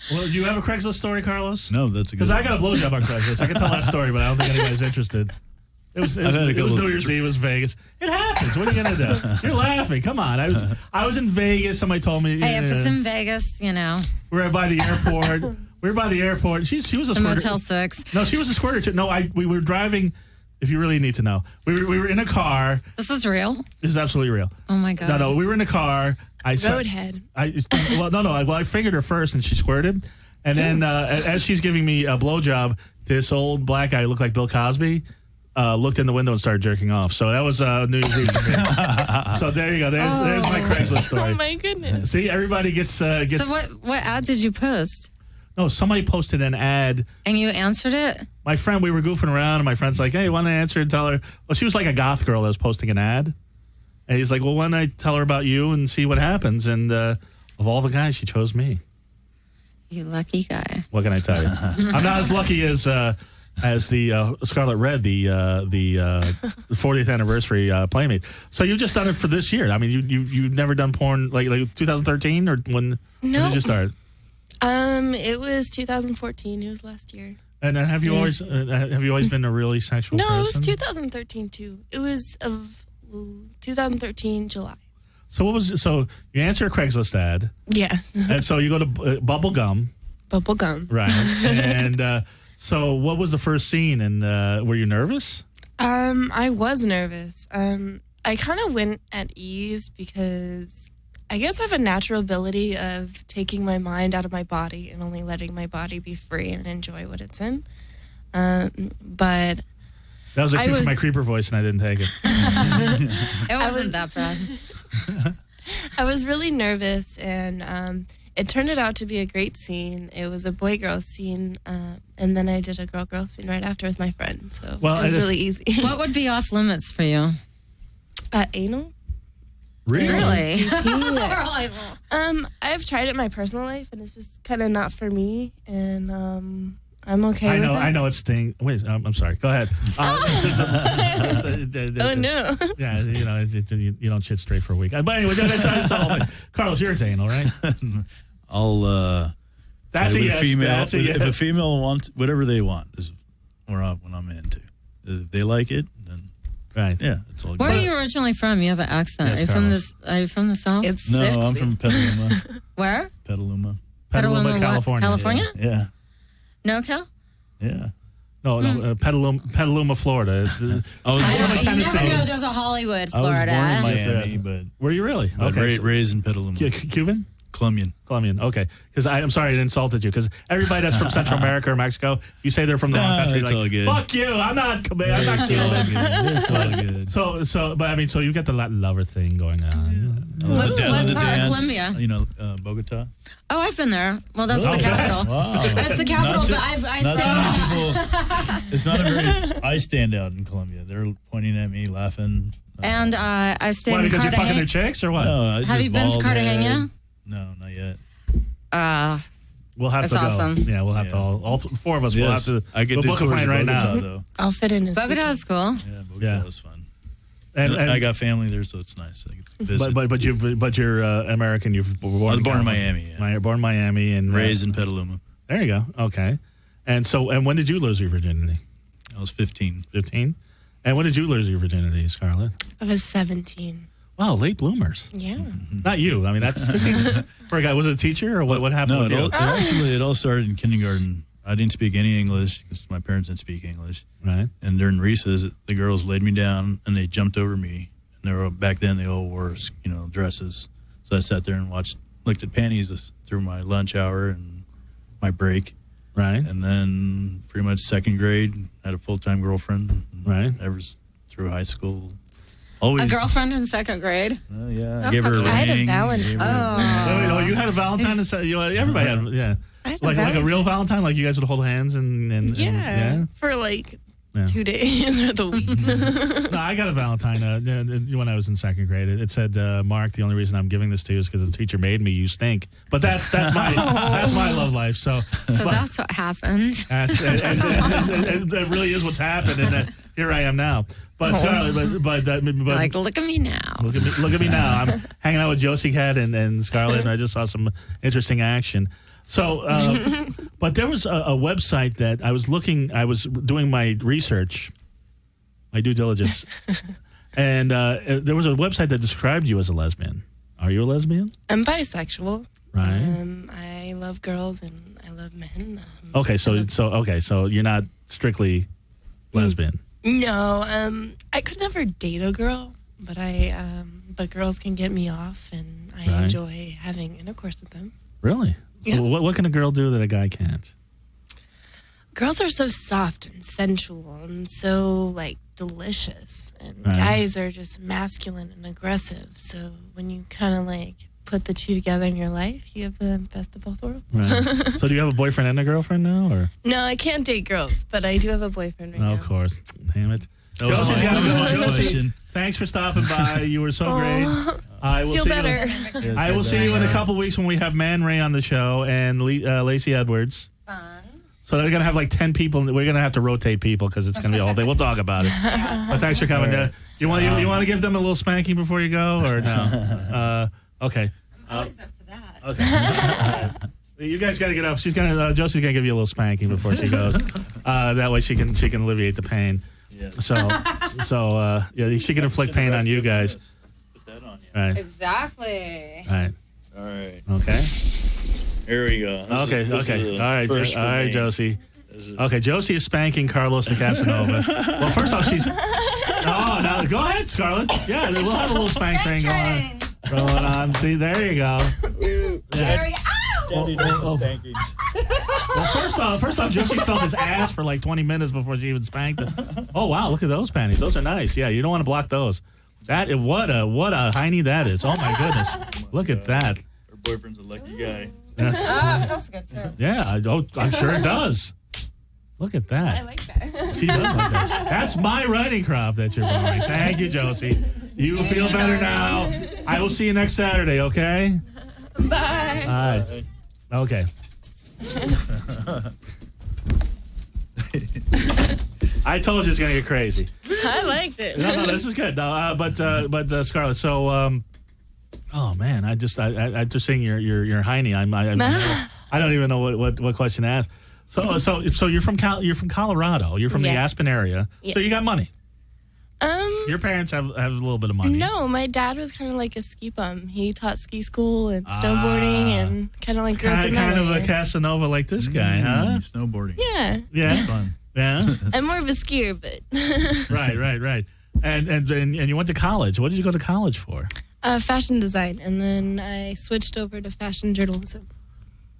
Speaker 1: Well, do you have a Craigslist story, Carlos?
Speaker 3: No, that's a good
Speaker 1: because I got a blowjob on Craigslist. I can tell that story, but I don't think anybody's interested. It was New Year's Eve. It was Vegas. It happens. What are you gonna do? You're laughing. Come on. I was in Vegas. Somebody told me.
Speaker 2: Hey, if it's in Vegas,
Speaker 1: we were by the airport. We were by the airport. She was a squirter.
Speaker 2: Motel 6.
Speaker 1: No, she was a squirter too. No, we were driving. If you really need to know, we were in a car.
Speaker 2: This is real?
Speaker 1: This is absolutely real.
Speaker 2: Oh my God.
Speaker 1: No, we were in a car.
Speaker 4: Roadhead.
Speaker 1: I fingered her first and she squirted. And then as she's giving me a blowjob, this old black guy who looked like Bill Cosby looked in the window and started jerking off. So that was New Year's Eve for me. So there you go. There's my Craigslist story.
Speaker 4: Oh my goodness.
Speaker 1: See, everybody gets. So
Speaker 2: what ad did you post?
Speaker 1: No, somebody posted an ad.
Speaker 2: And you answered it?
Speaker 1: My friend, we were goofing around, and my friend's like, "Hey, want to answer and tell her?" Well, she was like a goth girl that was posting an ad. And he's like, "Well, why don't I tell her about you and see what happens?" And of all the guys, she chose me.
Speaker 2: You lucky guy.
Speaker 1: What can I tell you? I'm not as lucky as the Scarlet Red, the 40th anniversary Playmate. So you've just done it for this year. I mean, you've never done porn like 2013 or when did you start?
Speaker 4: It was 2014. It was last year.
Speaker 1: And have you always been a really sexual person?
Speaker 4: No, it was 2013 too. It was of 2013 July.
Speaker 1: So so you answer a Craigslist ad.
Speaker 4: Yes.
Speaker 1: And so you go to Bubblegum.
Speaker 4: Bubblegum.
Speaker 1: Right. And so what was the first scene? And were you nervous?
Speaker 4: I was nervous. I kind of went at ease because I guess I have a natural ability of taking my mind out of my body and only letting my body be free and enjoy what it's in. But
Speaker 1: that was a cue for my creeper voice, and I didn't take it.
Speaker 2: It wasn't that bad.
Speaker 4: I was really nervous, and it turned out to be a great scene. It was a boy-girl scene, and then I did a girl-girl scene right after with my friend. So it was really easy.
Speaker 2: What would be off limits for you?
Speaker 4: Anal.
Speaker 1: Really?
Speaker 4: I've tried it in my personal life, and it's just kind of not for me, and I'm okay with it.
Speaker 1: I know it's sting. Wait, I'm sorry. Go ahead.
Speaker 4: Oh, no.
Speaker 1: Yeah, you don't shit straight for a week. But anyway, that's all. Carlos, you're into anal, right?
Speaker 3: I'll.
Speaker 1: That's a yes.
Speaker 3: Female.
Speaker 1: That's a yes.
Speaker 3: If a female wants whatever they want is what I'm into. If they like it, then
Speaker 1: Right.
Speaker 3: Yeah, it's all
Speaker 2: Where
Speaker 3: good.
Speaker 2: are you originally from? You have an accent.
Speaker 1: Yes,
Speaker 2: are you from
Speaker 1: Carlos.
Speaker 2: Are you from the South?
Speaker 4: It's
Speaker 3: No,
Speaker 4: sexy.
Speaker 3: I'm from Petaluma.
Speaker 2: Where?
Speaker 3: Petaluma.
Speaker 1: Petaluma,
Speaker 2: what?
Speaker 1: California.
Speaker 2: California?
Speaker 3: Yeah.
Speaker 2: No, Cal?
Speaker 3: Yeah.
Speaker 1: No, Petaluma, Florida.
Speaker 3: I was
Speaker 2: I
Speaker 3: born,
Speaker 2: don't, you never
Speaker 1: Tennessee.
Speaker 2: know. There's a Hollywood,
Speaker 3: I was
Speaker 2: Florida.
Speaker 3: born in
Speaker 1: Yes, there
Speaker 3: Miami,
Speaker 1: is.
Speaker 3: but
Speaker 1: Were you really?
Speaker 3: raised in Petaluma.
Speaker 1: Cuban?
Speaker 3: Colombian.
Speaker 1: Colombian. Okay. Because I'm sorry I insulted you. Because everybody that's from Central America or Mexico, you say they're from the wrong country.
Speaker 3: It's
Speaker 1: like,
Speaker 3: all good.
Speaker 1: Fuck you. I'm not Cuban. I'm not
Speaker 3: It's all
Speaker 1: Cuban.
Speaker 3: good. It's all good.
Speaker 1: But I mean, so you got the Latin lover thing going on.
Speaker 3: I love
Speaker 2: What
Speaker 3: the
Speaker 2: part of
Speaker 3: dance.
Speaker 2: Colombia?
Speaker 3: You know, Bogota.
Speaker 2: Oh, I've been there. Well, that's
Speaker 1: Oh,
Speaker 2: the capital.
Speaker 3: Wow.
Speaker 2: That's the capital,
Speaker 3: Not
Speaker 2: but I
Speaker 3: not
Speaker 2: stayed.
Speaker 3: too many people. It's not a very. I stand out in Colombia. They're pointing at me, laughing.
Speaker 2: And I stayed
Speaker 1: Why,
Speaker 2: in
Speaker 1: because you're fucking their
Speaker 2: Cartagena.
Speaker 1: chicks or what?
Speaker 3: No, I
Speaker 2: Have
Speaker 3: just
Speaker 2: you been to
Speaker 3: bald
Speaker 2: Cartagena?
Speaker 3: head. No, not yet.
Speaker 1: We'll have
Speaker 2: That's
Speaker 1: to go.
Speaker 2: awesome.
Speaker 1: Yeah, we'll have
Speaker 3: Yeah.
Speaker 1: to all four of us.
Speaker 3: Yes,
Speaker 1: We'll have to.
Speaker 3: I could
Speaker 1: we'll
Speaker 3: do
Speaker 1: book a
Speaker 3: tours
Speaker 1: plane
Speaker 3: of
Speaker 1: right
Speaker 3: Bogota,
Speaker 1: now.
Speaker 3: though.
Speaker 4: I'll fit in.
Speaker 2: Bogota is cool.
Speaker 3: Yeah, Bogota
Speaker 1: Yeah.
Speaker 3: was fun.
Speaker 1: And
Speaker 3: I got family there, so it's nice. I could visit.
Speaker 1: but you're American. You're born.
Speaker 3: I was born in
Speaker 1: California.
Speaker 3: Miami.
Speaker 1: Born in Miami and
Speaker 3: Raised in Petaluma.
Speaker 1: There you go. Okay. And when did you lose your virginity?
Speaker 3: I was 15.
Speaker 1: 15. And when did you lose your virginity, Scarlett?
Speaker 4: I was 17.
Speaker 1: Wow, late bloomers.
Speaker 4: Yeah.
Speaker 1: Not you. I mean, that's 15 for a guy. Was it a teacher or what happened?
Speaker 3: No,
Speaker 1: with
Speaker 3: it all started in kindergarten. I didn't speak any English because my parents didn't speak English.
Speaker 1: Right.
Speaker 3: And during recess, the girls laid me down and they jumped over me. And back then they all wore, dresses. So I sat there and looked at panties through my lunch hour and my break.
Speaker 1: Right.
Speaker 3: And then pretty much second grade, I had a full-time girlfriend.
Speaker 1: Right.
Speaker 3: Ever through high school. Always.
Speaker 2: A girlfriend in second grade?
Speaker 3: Yeah. I gave her a ring.
Speaker 4: I had a Valentine.
Speaker 3: gave her a-
Speaker 1: Oh, you had a Valentine. Everybody had. Yeah.
Speaker 4: I had a
Speaker 1: Like a
Speaker 4: Valentine.
Speaker 1: real Valentine. Like you guys would hold hands and
Speaker 4: Yeah. For like
Speaker 1: Yeah.
Speaker 4: 2 days or the week.
Speaker 1: No, I got a Valentine when I was in second grade. It said, "Mark, the only reason I'm giving this to you is because the teacher made me. You stink." But that's my that's my love life. So
Speaker 2: That's what happened.
Speaker 1: and that really is what's happened, and that here I am now. But Scarlett, but
Speaker 2: Like, look at me now.
Speaker 1: look at me now. I'm hanging out with Josie Cat and Scarlett, and I just saw some interesting action. So, but there was a website that I was looking. I was doing my research, my due diligence, and there was a website that described you as a lesbian. Are you a lesbian?
Speaker 4: I'm bisexual.
Speaker 1: Right.
Speaker 4: I love girls and I love men.
Speaker 1: Okay, so you're not strictly lesbian.
Speaker 4: No, I could never date a girl, but but girls can get me off, and I
Speaker 1: Right.
Speaker 4: enjoy having intercourse with them.
Speaker 1: Really? So
Speaker 4: Yeah.
Speaker 1: what can a girl do that a guy can't?
Speaker 4: Girls are so soft and sensual and so like delicious, and
Speaker 1: Right.
Speaker 4: guys are just masculine and aggressive. So when you kind of like put the two together in your life, you have the best of both worlds.
Speaker 1: Right. So do you have a boyfriend and a girlfriend now, or?
Speaker 4: No, I can't date girls, but I do have a boyfriend right
Speaker 1: No,
Speaker 4: now.
Speaker 1: of course. Damn it.
Speaker 3: That was
Speaker 1: Josie's
Speaker 3: my-
Speaker 1: got to
Speaker 3: that was
Speaker 1: go.
Speaker 3: my
Speaker 1: Josie,
Speaker 3: question.
Speaker 1: thanks for stopping by. You were so great. I will
Speaker 4: Feel
Speaker 1: see
Speaker 4: better.
Speaker 1: you. I will see you in a couple weeks when we have Man Ray on the show and Lacey Edwards.
Speaker 2: Fun.
Speaker 1: So they're gonna have like 10 people. We're gonna have to rotate people because it's gonna be all day. We'll talk about it. But thanks for coming.
Speaker 3: All right.
Speaker 1: You want to give them a little spanking before you go, or no? Okay.
Speaker 2: I'm always up for that.
Speaker 1: Okay. You guys got to get up. Josie's gonna give you a little spanking before she goes. That way she can alleviate the pain.
Speaker 3: Yes.
Speaker 1: So yeah, she can inflict pain on you guys.
Speaker 3: Put that on you.
Speaker 1: Right.
Speaker 2: Exactly.
Speaker 1: Right.
Speaker 3: All right.
Speaker 1: Okay.
Speaker 3: Here we go. This is
Speaker 1: All right.
Speaker 3: first for
Speaker 1: All right,
Speaker 3: me.
Speaker 1: Josie.
Speaker 3: This is-
Speaker 1: Okay, Josie is spanking Carlos the Casanova. Well, first off, she's. Oh, now go ahead, Scarlett. Yeah, we'll have a little spank thing going on. See, there you go. Yeah.
Speaker 3: Daddy does the spankings.
Speaker 1: Well, first off, Josie felt his ass for like 20 minutes before she even spanked him. Oh wow, look at those panties. Those are nice. Yeah, you don't want to block those. What a hiney that is. Oh my goodness. Look at that.
Speaker 3: Her boyfriend's a lucky guy.
Speaker 2: Oh, it feels good too.
Speaker 1: Yeah, I'm sure it does. Look at that.
Speaker 2: I like that.
Speaker 1: She does like that. That's my riding crop that you're wearing. Thank you, Josie. You feel better now. I will see you next Saturday, okay?
Speaker 2: Bye.
Speaker 1: All right. Okay. I told you it's going to get crazy.
Speaker 4: I liked it.
Speaker 1: No, this is good. No, but Scarlett, so, oh man, I just seeing your hiney. I don't even know what question to ask. So you're from Colorado. You're from the
Speaker 4: Yeah.
Speaker 1: Aspen area.
Speaker 4: Yeah.
Speaker 1: So you got money. Your parents have a little bit of money.
Speaker 4: No, my dad was kind of like a ski bum. He taught ski school and snowboarding and kind of like grew up in that
Speaker 1: kind of
Speaker 4: way.
Speaker 1: a Casanova like this guy, huh?
Speaker 3: Snowboarding.
Speaker 4: Yeah.
Speaker 1: Yeah.
Speaker 3: Fun.
Speaker 1: Yeah.
Speaker 4: I'm more of a skier, but
Speaker 1: Right. And you went to college. What did you go to college for?
Speaker 4: fashion design, and then I switched over to fashion journalism.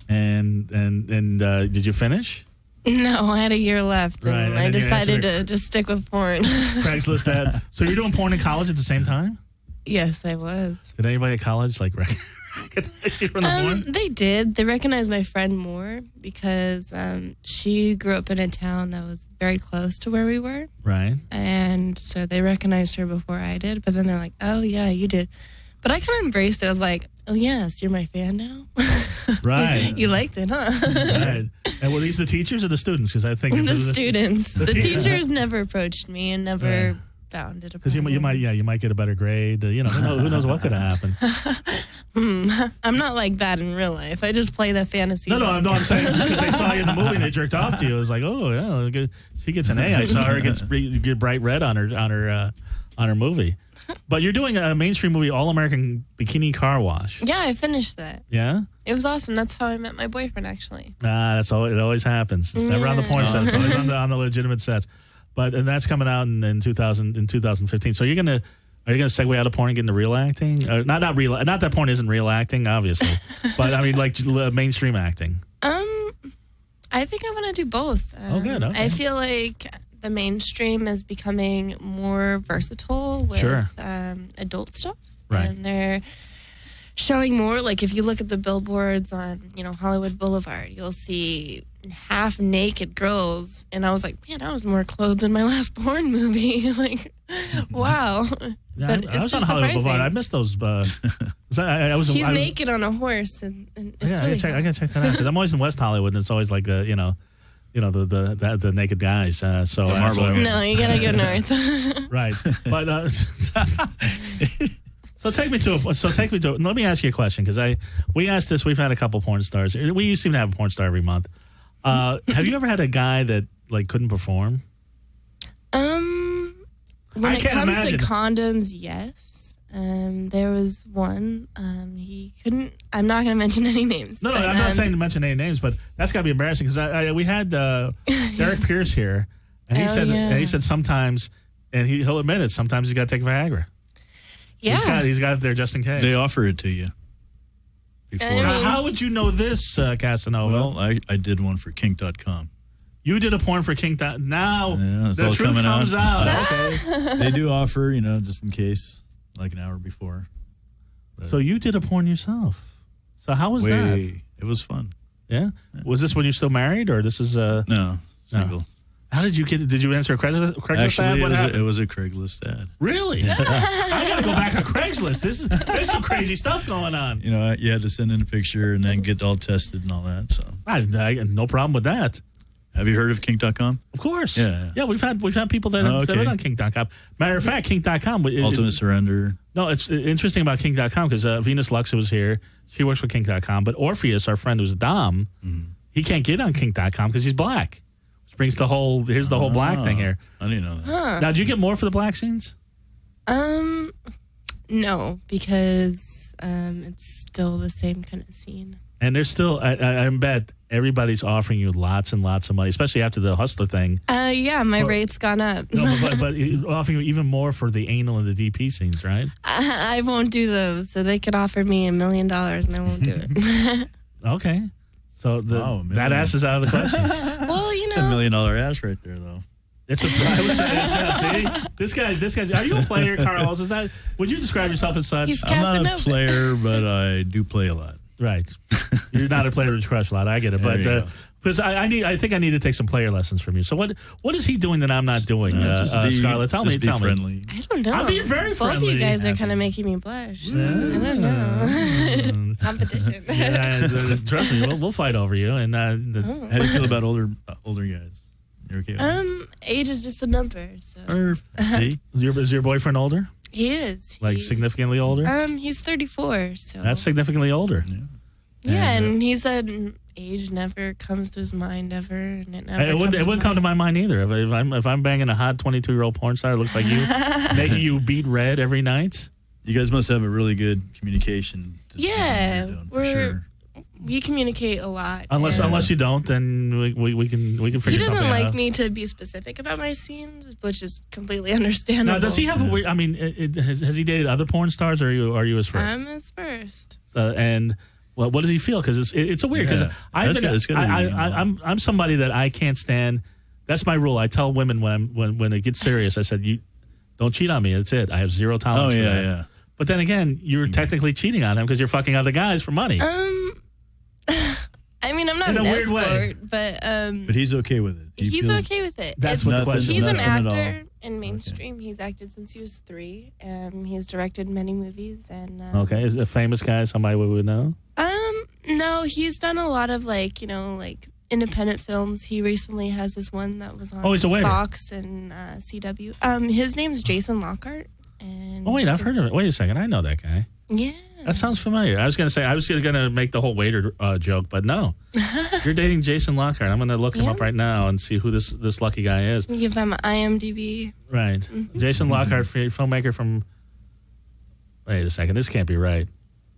Speaker 1: And did you finish?
Speaker 4: No, I had a year left,
Speaker 1: Right,
Speaker 4: and
Speaker 1: and
Speaker 4: I
Speaker 1: then you
Speaker 4: decided
Speaker 1: answered-
Speaker 4: to just stick with porn.
Speaker 1: Craigslist ad. So you're doing porn in college at the same time?
Speaker 4: Yes, I was.
Speaker 1: Did anybody at college recognize you from the porn?
Speaker 4: They did. They recognized my friend more because she grew up in a town that was very close to where we were.
Speaker 1: Right.
Speaker 4: And so they recognized her before I did. But then they're like, oh, yeah, you did. But I kind of embraced it. I was like, oh, yes, you're my fan now?
Speaker 1: Right.
Speaker 4: You liked it, huh?
Speaker 1: Right. And were these the teachers or the students? Because I think
Speaker 4: The students. The
Speaker 1: teachers.
Speaker 4: teachers never approached me and never
Speaker 1: Right.
Speaker 4: found it a
Speaker 1: Because
Speaker 4: problem.
Speaker 1: you might get a better grade. Who knows what could have happened.
Speaker 4: I'm not like that in real life. I just play the fantasy.
Speaker 1: No, I'm saying because they saw you in the movie and they jerked off to you. It was like, oh yeah, good. She gets an A. I saw her get bright red on her movie. But you're doing a mainstream movie, All American Bikini Car Wash.
Speaker 4: Yeah, I finished that.
Speaker 1: Yeah.
Speaker 4: It was awesome. That's how I met my boyfriend, actually.
Speaker 1: That's all. It always happens. It's never on the porn set. It's always on the legitimate sets. And that's coming out in 2015. So are you gonna segue out of porn and get into real acting? Not real. Not that porn isn't real acting, obviously. But I mean, like mainstream acting.
Speaker 4: I think I want to do both.
Speaker 1: Good. Okay.
Speaker 4: I feel like the mainstream is becoming more versatile with
Speaker 1: Sure.
Speaker 4: adult stuff.
Speaker 1: Right.
Speaker 4: And they're showing more. Like if you look at the billboards on, Hollywood Boulevard, you'll see half naked girls. And I was like, man, I was more clothed than my last porn movie. Like, wow.
Speaker 1: Yeah,
Speaker 4: But
Speaker 1: I
Speaker 4: it's
Speaker 1: was on
Speaker 4: just
Speaker 1: Hollywood
Speaker 4: surprising.
Speaker 1: Boulevard. I missed those. I was.
Speaker 4: She's naked on a horse, and it's
Speaker 1: Yeah,
Speaker 4: really
Speaker 1: I gotta check that out because I'm always in West Hollywood, and it's always like the naked guys. So
Speaker 3: Marble.
Speaker 4: No, you gotta go north.
Speaker 1: right, but so take me to. Let me ask you a question because we asked this. We've had a couple porn stars. We seem to have a porn star every month. Have you ever had a guy that like couldn't perform?
Speaker 4: When
Speaker 1: I
Speaker 4: it
Speaker 1: can't
Speaker 4: comes
Speaker 1: imagine.
Speaker 4: to condoms, yes. There was one. He couldn't. I'm not going to mention any names.
Speaker 1: No,
Speaker 4: but,
Speaker 1: I'm not saying to mention any names, but that's got to be embarrassing because we had Derek Pierce here, and he said sometimes, and he'll admit it. Sometimes he's got to take Viagra.
Speaker 4: Yeah.
Speaker 1: He's got it there just in case.
Speaker 3: They offer it to you. Before.
Speaker 4: I mean-
Speaker 1: How would you know this, Casanova?
Speaker 3: Well, I did one for kink.com.
Speaker 1: You did a porn for King. Now
Speaker 3: Yeah, it's
Speaker 1: the
Speaker 3: all
Speaker 1: truth
Speaker 3: coming
Speaker 1: comes out.
Speaker 3: out.
Speaker 1: Okay.
Speaker 3: They do offer, just in case, like an hour before.
Speaker 1: So you did a porn yourself. So how was that?
Speaker 3: It was fun.
Speaker 1: Yeah. Was this when you're still married, or this is
Speaker 3: No, single.
Speaker 1: How did you get it? Did you answer a Craigslist ad?
Speaker 3: Actually,
Speaker 1: What happened?
Speaker 3: it was a Craigslist ad.
Speaker 1: Really? I gotta go back on Craigslist. There's some crazy stuff going on.
Speaker 3: You had to send in a picture and then get all tested and all that. So,
Speaker 1: I no problem with that.
Speaker 3: have you heard of kink.com?
Speaker 1: Of course.
Speaker 3: Yeah.
Speaker 1: We've had people that
Speaker 3: Oh,
Speaker 1: have
Speaker 3: okay.
Speaker 1: been on Kink.com. Matter of fact, Kink.com.
Speaker 3: Ultimate Surrender.
Speaker 1: No, it's interesting about Kink.com because Venus Lux was here. She works for Kink.com. But Orpheus, our friend who's a Dom, he can't get on Kink.com because he's black. Which brings here's the whole black thing here.
Speaker 3: I didn't know that.
Speaker 1: Now, do you get more for the black scenes?
Speaker 4: No, because it's still the same kind of scene.
Speaker 1: And there's still, I bet everybody's offering you lots and lots of money, especially after the Hustler thing.
Speaker 4: Yeah, my rate's gone up.
Speaker 1: No, but offering you even more for the anal and the DP scenes, right?
Speaker 4: I won't do those, so they could offer me $1 million, and I won't do it.
Speaker 1: Okay. So that ass is out of the question.
Speaker 4: Well,
Speaker 3: It's $1 million ass right there, though.
Speaker 1: It's I would say, see, this guy. Are you a player, Carlos? Would you describe yourself as such?
Speaker 4: He's
Speaker 3: I'm not a
Speaker 4: Casanova.
Speaker 3: player, but I do play a lot.
Speaker 1: Right. You're not a player to crush a lot. I get it,
Speaker 3: There you
Speaker 1: but
Speaker 3: go.
Speaker 1: because I think I need to take some player lessons from you. So what is he doing that I'm not doing, Scarlett? Tell me.
Speaker 3: friendly.
Speaker 4: I don't know.
Speaker 1: I'm being very
Speaker 4: Both
Speaker 1: friendly.
Speaker 4: of you guys are kind of making me blush. So I don't know. Competition.
Speaker 1: Yeah, trust me, we'll fight over you. And
Speaker 3: How do you feel about older guys? You're okay with that?
Speaker 4: Age is just a number. So
Speaker 3: See?
Speaker 1: is your boyfriend older?
Speaker 4: he is.
Speaker 1: Like significantly older?
Speaker 4: He's 34. So
Speaker 1: That's significantly older.
Speaker 4: yeah, and he said age never comes to his mind ever, and it never.
Speaker 1: It wouldn't come to my mind either. If I'm banging a hot 22-year-old porn star, it looks like you, making you beat red every night.
Speaker 3: You guys must have a really good communication.
Speaker 4: Yeah,
Speaker 3: sure.
Speaker 4: We communicate a lot.
Speaker 1: Unless you don't, then we can figure something out.
Speaker 4: He doesn't like me to be specific about my scenes, which is completely understandable.
Speaker 1: Now, does he have a weird? I mean, has he dated other porn stars, or are you his first?
Speaker 4: I'm his first.
Speaker 1: And what does he feel? Because it's a weird. Because I'm somebody that I can't stand. That's my rule. I tell women when it gets serious, I said, you don't cheat on me. That's it. I have zero tolerance.
Speaker 3: Oh
Speaker 1: for that.
Speaker 3: yeah.
Speaker 1: But then again, you're technically cheating on him because you're fucking other guys for money.
Speaker 4: I mean, I'm not an escort, but
Speaker 3: he's okay with it.
Speaker 4: He's okay with it.
Speaker 1: That's what the question.
Speaker 4: He's an actor in mainstream. Okay. He's acted since he was 3. He's directed many movies. And
Speaker 1: okay, is a famous guy somebody we would know?
Speaker 4: No, he's done a lot of like independent films. He recently has this one that was on Fox and CW. His name's Jason Lockhart. And
Speaker 1: wait, I've heard of it. Wait a second, I know that guy.
Speaker 4: Yeah.
Speaker 1: That sounds familiar. I was going to make the whole waiter joke, but no. You're dating Jason Lockhart. I'm going to look him up right now and see who this lucky guy is.
Speaker 4: Give him IMDb.
Speaker 1: Right. Mm-hmm. Jason Lockhart, filmmaker from... Wait a second. This can't be right.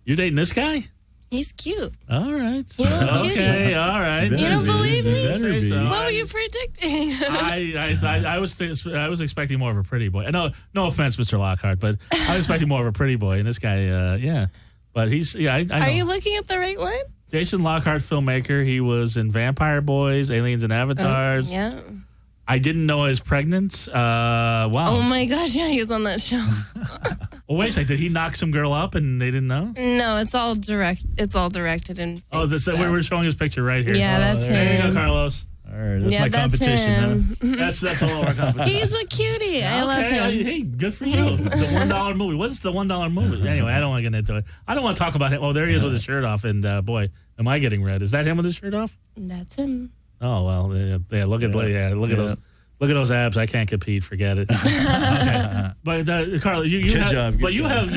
Speaker 1: You're dating this guy?
Speaker 4: He's cute.
Speaker 1: All right.
Speaker 4: Okay,
Speaker 1: all right.
Speaker 4: You don't believe me?
Speaker 1: So.
Speaker 4: What were you predicting?
Speaker 1: I was expecting more of a pretty boy. No offense, Mr. Lockhart, but I was expecting more of a pretty boy. And this guy, yeah. But he's, yeah, I know.
Speaker 4: Are you looking at the right one?
Speaker 1: Jason Lockhart, filmmaker. He was in Vampire Boys, Aliens and Avatars.
Speaker 4: Yeah.
Speaker 1: I didn't know I was pregnant. Wow.
Speaker 4: Oh my gosh, yeah, he was on that show.
Speaker 1: Well, wait a second. Did he knock some girl up and they didn't know?
Speaker 4: No, it's all directed and.
Speaker 1: We're showing his picture right here.
Speaker 4: Yeah, that's him.
Speaker 1: There you go, Carlos.
Speaker 3: All right, that's my competition.
Speaker 4: Him.
Speaker 3: Huh?
Speaker 1: That's all of our competition.
Speaker 4: He's a cutie. I love him.
Speaker 1: Hey, good for you. The $1 movie. What's the $1 movie? Anyway, I don't want to get into it. I don't want to talk about him. Oh, there he is with his shirt off. And boy, am I getting red? Is that him with his shirt off?
Speaker 4: That's him.
Speaker 1: Oh well, yeah. Look at those. Look at those abs. I can't compete. Forget it. Okay. But Carl, you have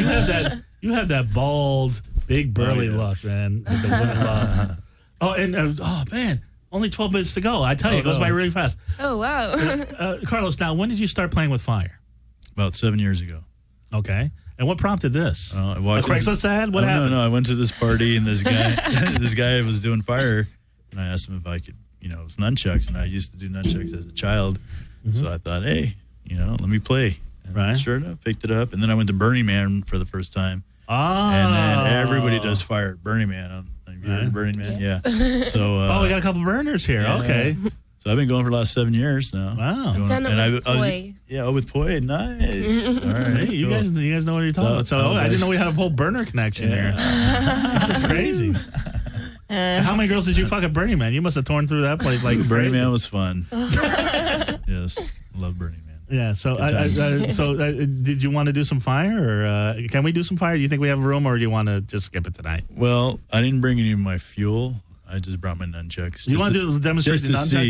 Speaker 1: that bald, big, burly look, man. That the women love. Oh, and man, only 12 minutes to go. I tell you, it goes by really fast.
Speaker 4: Oh wow.
Speaker 1: Carlos, now when did you start playing with fire?
Speaker 3: About 7 years ago.
Speaker 1: Okay. And what prompted this?
Speaker 3: I walked
Speaker 1: a Craigslist ad? What happened?
Speaker 3: No. I went to this party and this guy was doing fire, and I asked him if I could. It was nunchucks, and I used to do nunchucks as a child. Mm-hmm. So I thought, hey, let me play. And
Speaker 1: right.
Speaker 3: Sure enough, picked it up. And then I went to Burning Man for the first time.
Speaker 1: Oh.
Speaker 3: And then everybody does fire at Burning Man. Have you heard of Burning Man?
Speaker 4: Yes.
Speaker 3: Yeah. So,
Speaker 1: we got a couple burners here. Yeah. Okay.
Speaker 3: So I've been going for the last 7 years now.
Speaker 1: Wow.
Speaker 4: With Poi.
Speaker 3: With Poi. Nice. All right.
Speaker 1: See, you guys know what you're talking about. So I didn't know we had a whole burner connection here. This is crazy. How many girls did you fuck at Burning Man? You must have torn through that place like
Speaker 3: Burning
Speaker 1: crazy.
Speaker 3: Man was fun. Yes, love Burning Man.
Speaker 1: Yeah. So, did you want to do some fire, or can we do some fire? Do you think we have room, or do you want to just skip it tonight?
Speaker 3: Well, I didn't bring any of my fuel. I just brought my nunchucks.
Speaker 1: You want to demonstrate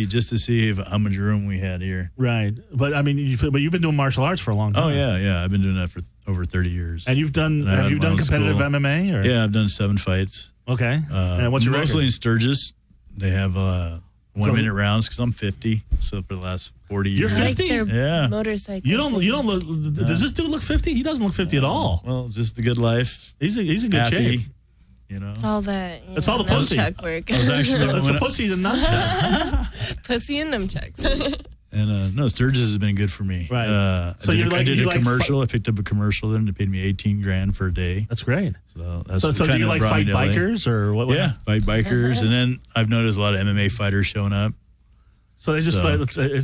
Speaker 3: just to see how much room we had here.
Speaker 1: Right, but I mean, you've been doing martial arts for a long time.
Speaker 3: Oh yeah. I've been doing that for over 30 years.
Speaker 1: And have you done competitive MMA? Or?
Speaker 3: Yeah, I've done 7 fights.
Speaker 1: Okay. And what's your
Speaker 3: mostly
Speaker 1: record?
Speaker 3: In Sturgis. They have 1 minute rounds because I'm 50. So for the last 40 years.
Speaker 1: You're 50?
Speaker 3: Yeah.
Speaker 4: Motorcycle.
Speaker 1: You don't look. Does this dude look 50? He doesn't look 50 at all.
Speaker 3: Well, just the good life.
Speaker 1: He's in good shape.
Speaker 4: It's all that.
Speaker 1: It's all the pussy.
Speaker 4: Work.
Speaker 3: I was actually
Speaker 1: it's the pussy's and nunchucks.
Speaker 4: Pussy and nunchucks.
Speaker 3: And Sturgis has been good for me.
Speaker 1: Right.
Speaker 3: I did a commercial. I picked up a commercial there, and they paid me $18,000 for a day.
Speaker 1: That's great.
Speaker 3: So
Speaker 1: do you like fight bikers or what?
Speaker 3: Yeah, fight bikers, and then I've noticed a lot of MMA fighters showing up.
Speaker 1: So it's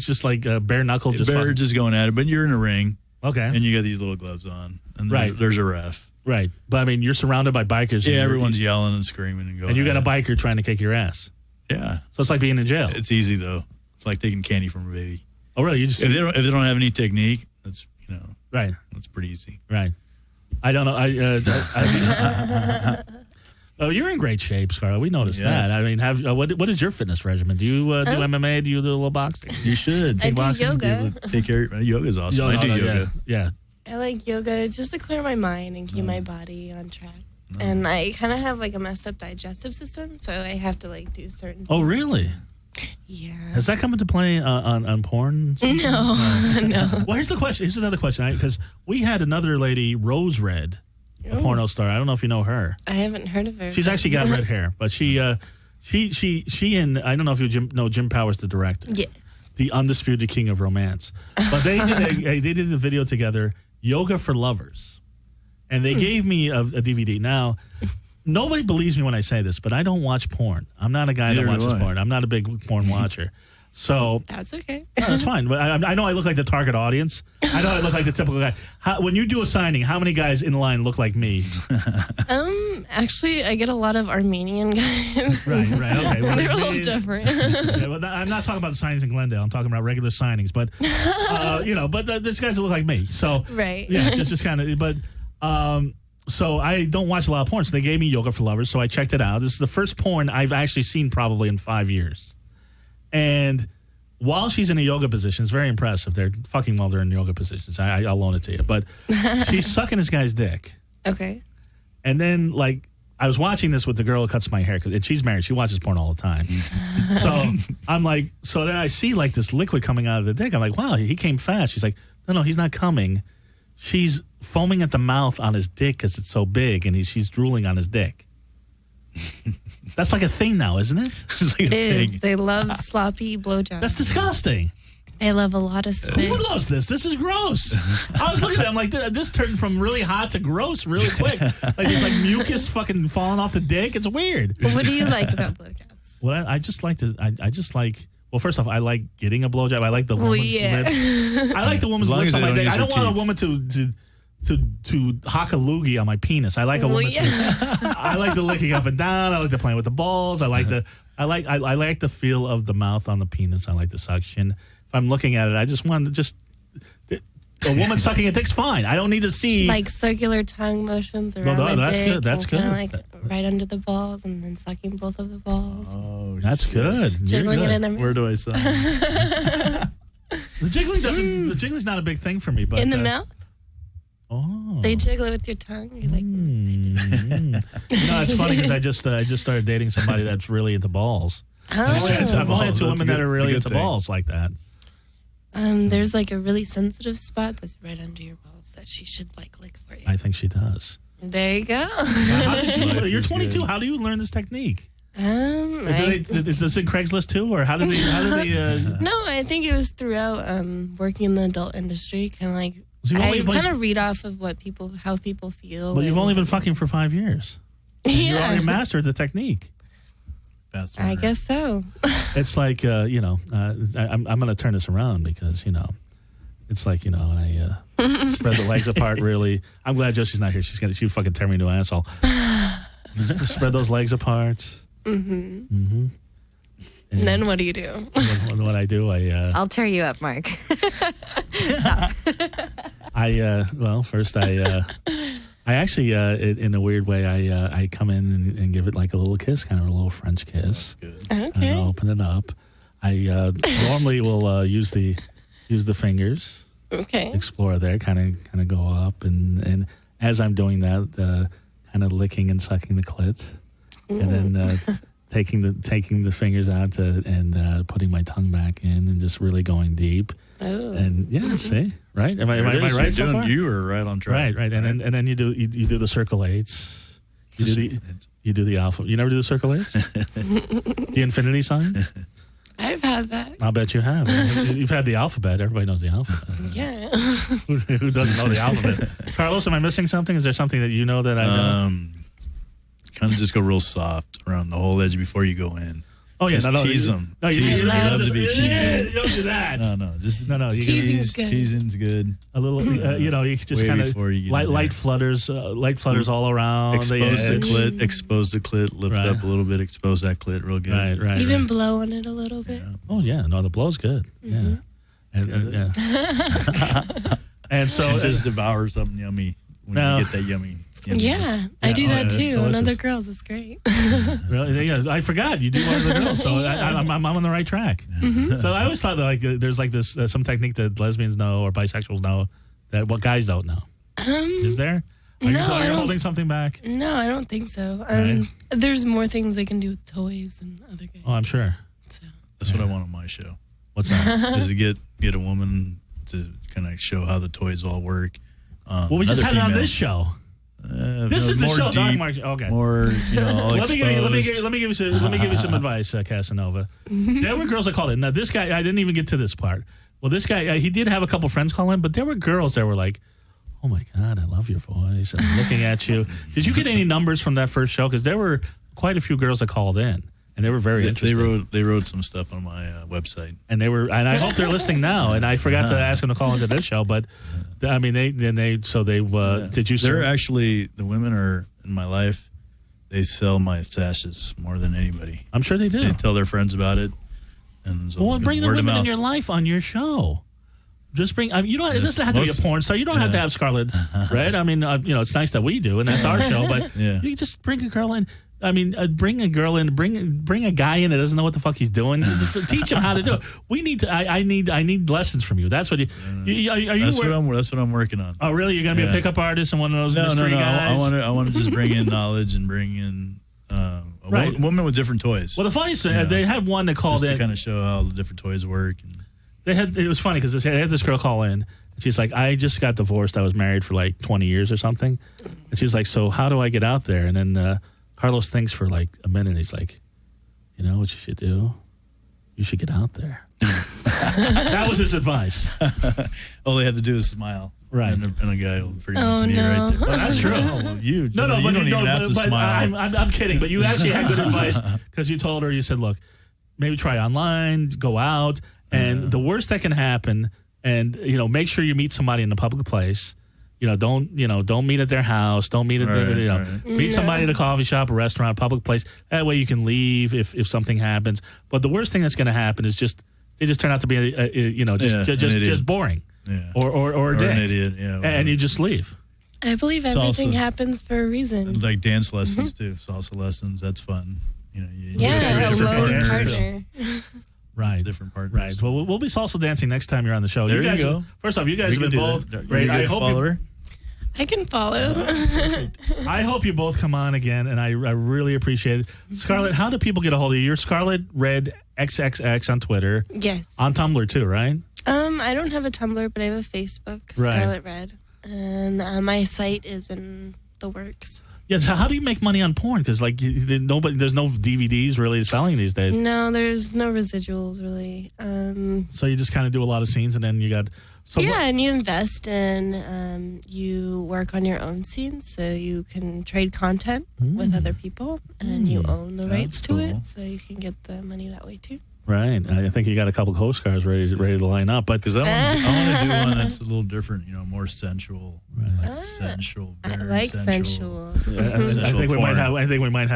Speaker 1: just like bare knuckle, just
Speaker 3: going at it. But you're in a ring,
Speaker 1: okay,
Speaker 3: and you got these little gloves on, and there's a ref.
Speaker 1: Right, but I mean, you're surrounded by bikers.
Speaker 3: Yeah, everyone's yelling and screaming and going.
Speaker 1: And you got a biker trying to kick your ass.
Speaker 3: Yeah.
Speaker 1: So it's like being in jail.
Speaker 3: It's easy though. It's like taking candy from a baby.
Speaker 1: Oh, really?
Speaker 3: If they don't have any technique, that's
Speaker 1: right.
Speaker 3: That's pretty easy.
Speaker 1: Right. I don't know. You're in great shape, Scarlet. We noticed that. I mean, what is your fitness regimen? Do you do MMA? Do you do a little boxing?
Speaker 3: You should.
Speaker 4: I do yoga.
Speaker 3: Take care. Yoga's awesome. I do yoga.
Speaker 1: Yeah.
Speaker 4: I like yoga just to clear my mind and keep my body on track. And I kind of have like a messed up digestive system, so I have to like do certain.
Speaker 1: Oh, really?
Speaker 4: Yeah.
Speaker 1: Has that come into play on porn?
Speaker 4: No.
Speaker 1: Well, here's the question. Here's another question. Because we had another lady, Rose Red, a porno star. I don't know if you know her.
Speaker 4: I haven't heard of her.
Speaker 1: She's actually got red hair, but she and I don't know if you know Jim Powers, the director.
Speaker 4: Yes.
Speaker 1: The undisputed king of romance. But they did a video together, Yoga for Lovers. And they gave me a DVD. Now, nobody believes me when I say this, but I don't watch porn. I'm not a guy that watches porn. I'm not a big porn watcher. So
Speaker 4: That's okay.
Speaker 1: no, that's fine. But I know I look like the target audience. I know I look like the typical guy. When you do a signing, how many guys in line look like me?
Speaker 4: Actually, I get a lot of Armenian guys.
Speaker 1: Right. Okay. Well,
Speaker 4: They're all different.
Speaker 1: Yeah, well, I'm not talking about the signings in Glendale. I'm talking about regular signings. But there's guys that look like me. So
Speaker 4: Right.
Speaker 1: yeah, just kind of. But so I don't watch a lot of porn. So they gave me Yoga for Lovers. So I checked it out. This is the first porn I've actually seen probably in 5 years. And while she's in a yoga position, it's very impressive. They're fucking while they're in yoga positions. I'll loan it to you. But she's sucking this guy's dick.
Speaker 4: Okay.
Speaker 1: And then, like, I was watching this with the girl who cuts my hair. And she's married. She watches porn all the time. So I'm like, so then I see, like, this liquid coming out of the dick. I'm like, wow, he came fast. She's like, no, he's not coming. She's foaming at the mouth on his dick because it's so big. And she's drooling on his dick. That's like a thing now, isn't it?
Speaker 4: It is. They love sloppy blowjobs.
Speaker 1: That's disgusting.
Speaker 4: They love a lot of spit.
Speaker 1: Who loves this? This is gross. I was looking at it. I'm like, this turned from really hot to gross really quick. Like, there's like mucus fucking falling off the dick. It's weird.
Speaker 4: But what do you like about blowjobs?
Speaker 1: Well, I just like, well, first off, I like getting a blowjob. I like the woman's lips. I like the woman's lips on my dick. I don't want a woman to hock a loogie on my penis. I like a woman. I like the licking up and down. I like the playing with the balls. I like the feel of the mouth on the penis. I like the suction. If I'm looking at it, I just want a woman sucking a dick's fine. I don't need to see
Speaker 4: like circular tongue motions around the dick.
Speaker 1: Good. That's good.
Speaker 4: Like right under the balls and then sucking both of the balls.
Speaker 3: Oh,
Speaker 1: that's good.
Speaker 4: Jiggling it in the
Speaker 3: Where do I sign?
Speaker 1: The jiggling's not a big thing for me, but
Speaker 4: in the mouth.
Speaker 1: Oh,
Speaker 4: they jiggle it with your tongue. You're like,
Speaker 1: it's funny because I just started dating somebody that's really into balls. I've only had two women that are really into balls like that.
Speaker 4: There's like a really sensitive spot that's right under your balls that she should like lick for you.
Speaker 1: I think she does.
Speaker 4: There you go.
Speaker 1: You're 22. How do you learn this technique? Is this in Craigslist too, or how did they?
Speaker 4: No, I think it was throughout working in the adult industry. Kind of like I kind of read off of how people feel.
Speaker 1: But you've only been fucking for 5 years.
Speaker 4: Yeah,
Speaker 1: you already mastered the technique.
Speaker 4: I guess so.
Speaker 1: It's like I'm going to turn this around because it's like I spread the legs apart. Really, I'm glad Josie's not here. She would fucking tear me into an asshole. Spread those legs apart.
Speaker 4: Mm-hmm. And then what do you do?
Speaker 1: What I do,
Speaker 2: I'll tear you up, Mark.
Speaker 1: First I actually, in a weird way, I come in and give it like a little kiss, kind of a little French kiss.
Speaker 4: Okay.
Speaker 1: And I'll open it up. I normally will use the fingers.
Speaker 4: Okay.
Speaker 1: Explore there, kind of go up, and as I'm doing that, kind of licking and sucking the clit, and then taking the fingers out and putting my tongue back in and just really going deep.
Speaker 4: Oh.
Speaker 1: And see, right? Am I right so far?
Speaker 3: You were right on track.
Speaker 1: Right. And then you do the circle eights. You do the alpha. You never do the circle eights? The infinity sign?
Speaker 4: I've had that.
Speaker 1: I'll bet you have. You've had the alphabet. Everybody knows the alphabet.
Speaker 4: Yeah.
Speaker 1: Who doesn't know the alphabet? Carlos, am I missing something? Is there something that you know that I know?
Speaker 3: Kind of just go real soft around the whole edge before you go in.
Speaker 1: Oh yeah,
Speaker 3: just tease them.
Speaker 1: No,
Speaker 3: tease them. They love to be teased.
Speaker 1: You don't do that.
Speaker 3: No. You
Speaker 4: Teasing's good.
Speaker 3: Teasing's good.
Speaker 1: A little, you just kind of light flutters all around.
Speaker 3: Expose the clit, lift up a little bit, expose that clit real good.
Speaker 1: Right.
Speaker 4: Even blow on it a little bit.
Speaker 3: Yeah.
Speaker 1: Oh yeah, no, the blow's good.
Speaker 4: Mm-hmm.
Speaker 1: Yeah, and yeah. And so
Speaker 3: just devour something yummy when you get that yummy.
Speaker 4: Yeah, I do that too. On other
Speaker 1: delicious.
Speaker 4: girls, it's great.
Speaker 1: Really? Yeah, I forgot you do one of the girls, so I'm on the right track.
Speaker 4: Mm-hmm.
Speaker 1: So I always thought that there's like this some technique that lesbians know or bisexuals know that what guys don't know. Is there? Are
Speaker 6: No,
Speaker 1: you
Speaker 6: I don't-
Speaker 1: holding something back?
Speaker 6: No, I don't think so.
Speaker 1: Right.
Speaker 6: There's more things they can do with toys and other guys.
Speaker 1: Oh, I'm sure.
Speaker 6: So.
Speaker 3: That's what I want on my show.
Speaker 1: What's that?
Speaker 3: Is to get a woman to kind of show how the toys all work.
Speaker 1: Well, we just had it on this show. This is the
Speaker 3: more
Speaker 1: show.
Speaker 3: deep,
Speaker 1: Mark, okay.
Speaker 3: More, all
Speaker 1: let me give
Speaker 3: exposed.
Speaker 1: you some advice, Casanova. There were girls that called in. Now, this guy, I didn't even get to this part. Well, this guy, he did have a couple friends call in, but there were girls that were like, "Oh my God, I love your voice. I'm looking at you." Did you get any numbers from that first show? Because there were quite a few girls that called in, and they were very interested.
Speaker 3: They wrote some stuff on my website,
Speaker 1: and I hope they're listening now. And I forgot to ask them to call into this show, but I mean, did you?
Speaker 3: They're actually, the women are in my life. They sell my sashes more than anybody.
Speaker 1: I'm sure they do.
Speaker 3: They tell their friends about it, and so
Speaker 1: bring the women in your life on your show. Just bring. I mean, you don't. It doesn't have to be a porn star. You don't have to have Scarlet Red. I mean, it's nice that we do, and that's our show. But you just bring a girl in. I mean, bring a girl in. Bring a guy in that doesn't know what the fuck he's doing. Just teach him how to do it. We need to. I need lessons from you. That's what you. Are you?
Speaker 3: That's what I'm working on.
Speaker 1: Oh, really? You're gonna be a pickup artist and one of those mystery guys?
Speaker 3: I want to just bring in knowledge and bring in a woman with different toys.
Speaker 1: Well, the funniest thing, they had one that called in
Speaker 3: to kind of show how the different toys work. And
Speaker 1: it was funny because they had this girl call in. And she's like, I just got divorced. I was married for like 20 years or something. And she's like, so how do I get out there? And then Carlos thinks for like a minute. He's like, you know what you should do? You should get out there. That was his advice.
Speaker 3: All they had to do is smile.
Speaker 1: Right.
Speaker 3: And a guy will pretty much be right there.
Speaker 1: Well, that's true.
Speaker 3: You don't even have to smile.
Speaker 1: I'm kidding. But you actually had good advice because you told her, you said, look, maybe try online, go out. And the worst that can happen, and make sure you meet somebody in a public place. Don't meet at their house. Don't meet at meet somebody at a coffee shop, a restaurant, public place. That way you can leave if something happens. But the worst thing that's going to happen is they just turn out to be just boring, or a dick,
Speaker 3: an idiot,
Speaker 1: and you just leave.
Speaker 6: I believe everything happens for a reason.
Speaker 3: Like dance lessons too, salsa lessons. That's fun. You
Speaker 6: a lone partner.
Speaker 1: Right.
Speaker 3: Different partners.
Speaker 1: Right. Well, we'll be salsa dancing next time you're on the show.
Speaker 3: There
Speaker 1: you
Speaker 3: go.
Speaker 1: First off, you guys have been both great.
Speaker 3: I hope
Speaker 6: I can follow.
Speaker 1: I hope you both come on again, and I really appreciate it. Scarlet, how do people get a hold of you? You're Scarlet Red XXX on Twitter.
Speaker 6: Yes.
Speaker 1: On Tumblr too, right?
Speaker 6: I don't have a Tumblr, but I have a Facebook, Scarlet Red, and my site is in the works.
Speaker 1: Yes. How do you make money on porn? Because there's no DVDs really selling these days.
Speaker 6: No, there's no residuals really.
Speaker 1: So you just kind of do a lot of scenes, and then you got.
Speaker 6: And you invest in. You work on your own scenes, so you can trade content with other people, and you own the rights to it, so you can get the money that way too.
Speaker 1: Right. I think you got a couple co-stars ready to line up, but
Speaker 3: because I want to do one that's a little different, more sensual, sensual, very sensual.
Speaker 1: I think we might have we might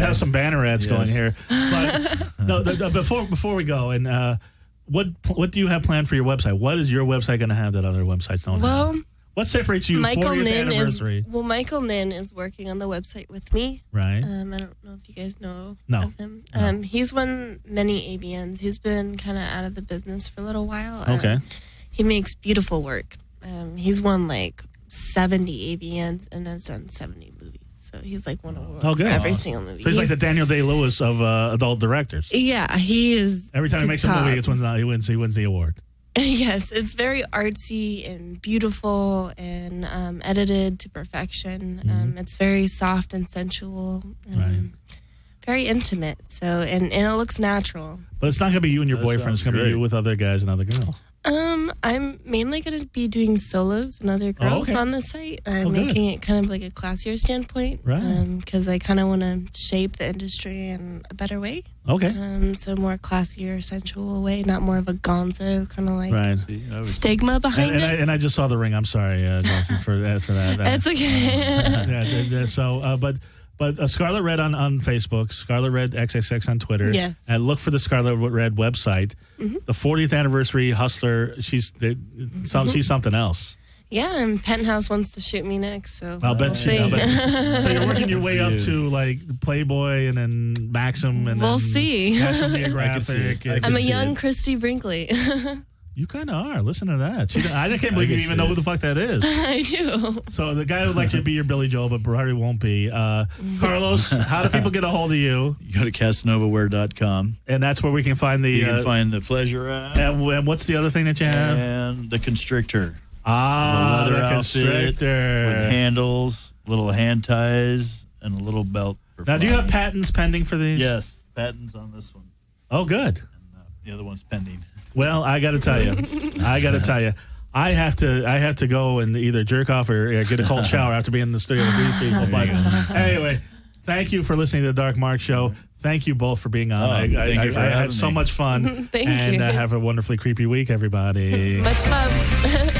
Speaker 1: have some banner ads going here. But before we go, and what do you have planned for your website? What is your website going to have that other websites don't have? What separates you?
Speaker 6: Michael
Speaker 1: 40th
Speaker 6: Nin
Speaker 1: anniversary.
Speaker 6: Michael Nin is working on the website with me.
Speaker 1: Right.
Speaker 6: I don't know if you guys know of him.
Speaker 1: No.
Speaker 6: He's won many AVNs. He's been kind of out of the business for a little while.
Speaker 1: Okay.
Speaker 6: He makes beautiful work. He's won like 70 AVNs and has done 70 movies. So he's like won a award for every single movie.
Speaker 1: So he's like the Daniel Day-Lewis of adult directors.
Speaker 6: Yeah, he is.
Speaker 1: Every time he makes a movie, he wins the award.
Speaker 6: Yes, it's very artsy and beautiful and edited to perfection. It's very soft and sensual, very intimate. So and it looks natural.
Speaker 1: But it's not going to be you and your boyfriend. It's going to be you with other guys and other girls.
Speaker 6: I'm mainly going to be doing solos and other girls on the site. I'm making it kind of like a classier standpoint, because I kind of want to shape the industry in a better way.
Speaker 1: Okay.
Speaker 6: So more classier, sensual way, not more of a gonzo kind of like stigma behind it.
Speaker 1: And I just saw the ring. I'm sorry, Johnson, for that.
Speaker 6: That's okay.
Speaker 1: But Scarlet Red on Facebook, Scarlet Red XXX on Twitter.
Speaker 6: Yes.
Speaker 1: And look for the Scarlet Red website. The 40th anniversary hustler. She's something else.
Speaker 6: Yeah, and Penthouse wants to shoot me next, so
Speaker 1: I'll bet you. So you're working your way up to like Playboy and then Maxim and
Speaker 6: we'll
Speaker 1: then
Speaker 6: see.
Speaker 1: National Geographic.
Speaker 6: I'm a young Christy Brinkley.
Speaker 1: You kind of are. Listen to that. I can't believe you even know who the fuck that is.
Speaker 6: I do.
Speaker 1: So the guy would like to be your Billy Joel, but probably won't be. Carlos, how do people get a hold of you?
Speaker 3: You go to casanovaware.com.
Speaker 1: And that's where we can find the...
Speaker 3: You can find the pleasure app.
Speaker 1: And what's the other thing that you have?
Speaker 3: And the constrictor.
Speaker 1: Ah,
Speaker 3: the leather
Speaker 1: the
Speaker 3: outfit
Speaker 1: constrictor.
Speaker 3: with handles, little hand ties, and a little belt.
Speaker 1: Now, do you have patents pending for these?
Speaker 3: Yes, patents on this one.
Speaker 1: Oh, good.
Speaker 3: And the other one's pending.
Speaker 1: Well, I got to tell you, I have to go and either jerk off or get a cold shower after being in the studio with these people. But anyway, thank you for listening to the Dark Mark Show. Thank you both for being on. I had so much fun.
Speaker 6: Thank you.
Speaker 1: And have a wonderfully creepy week, everybody.
Speaker 6: Much love.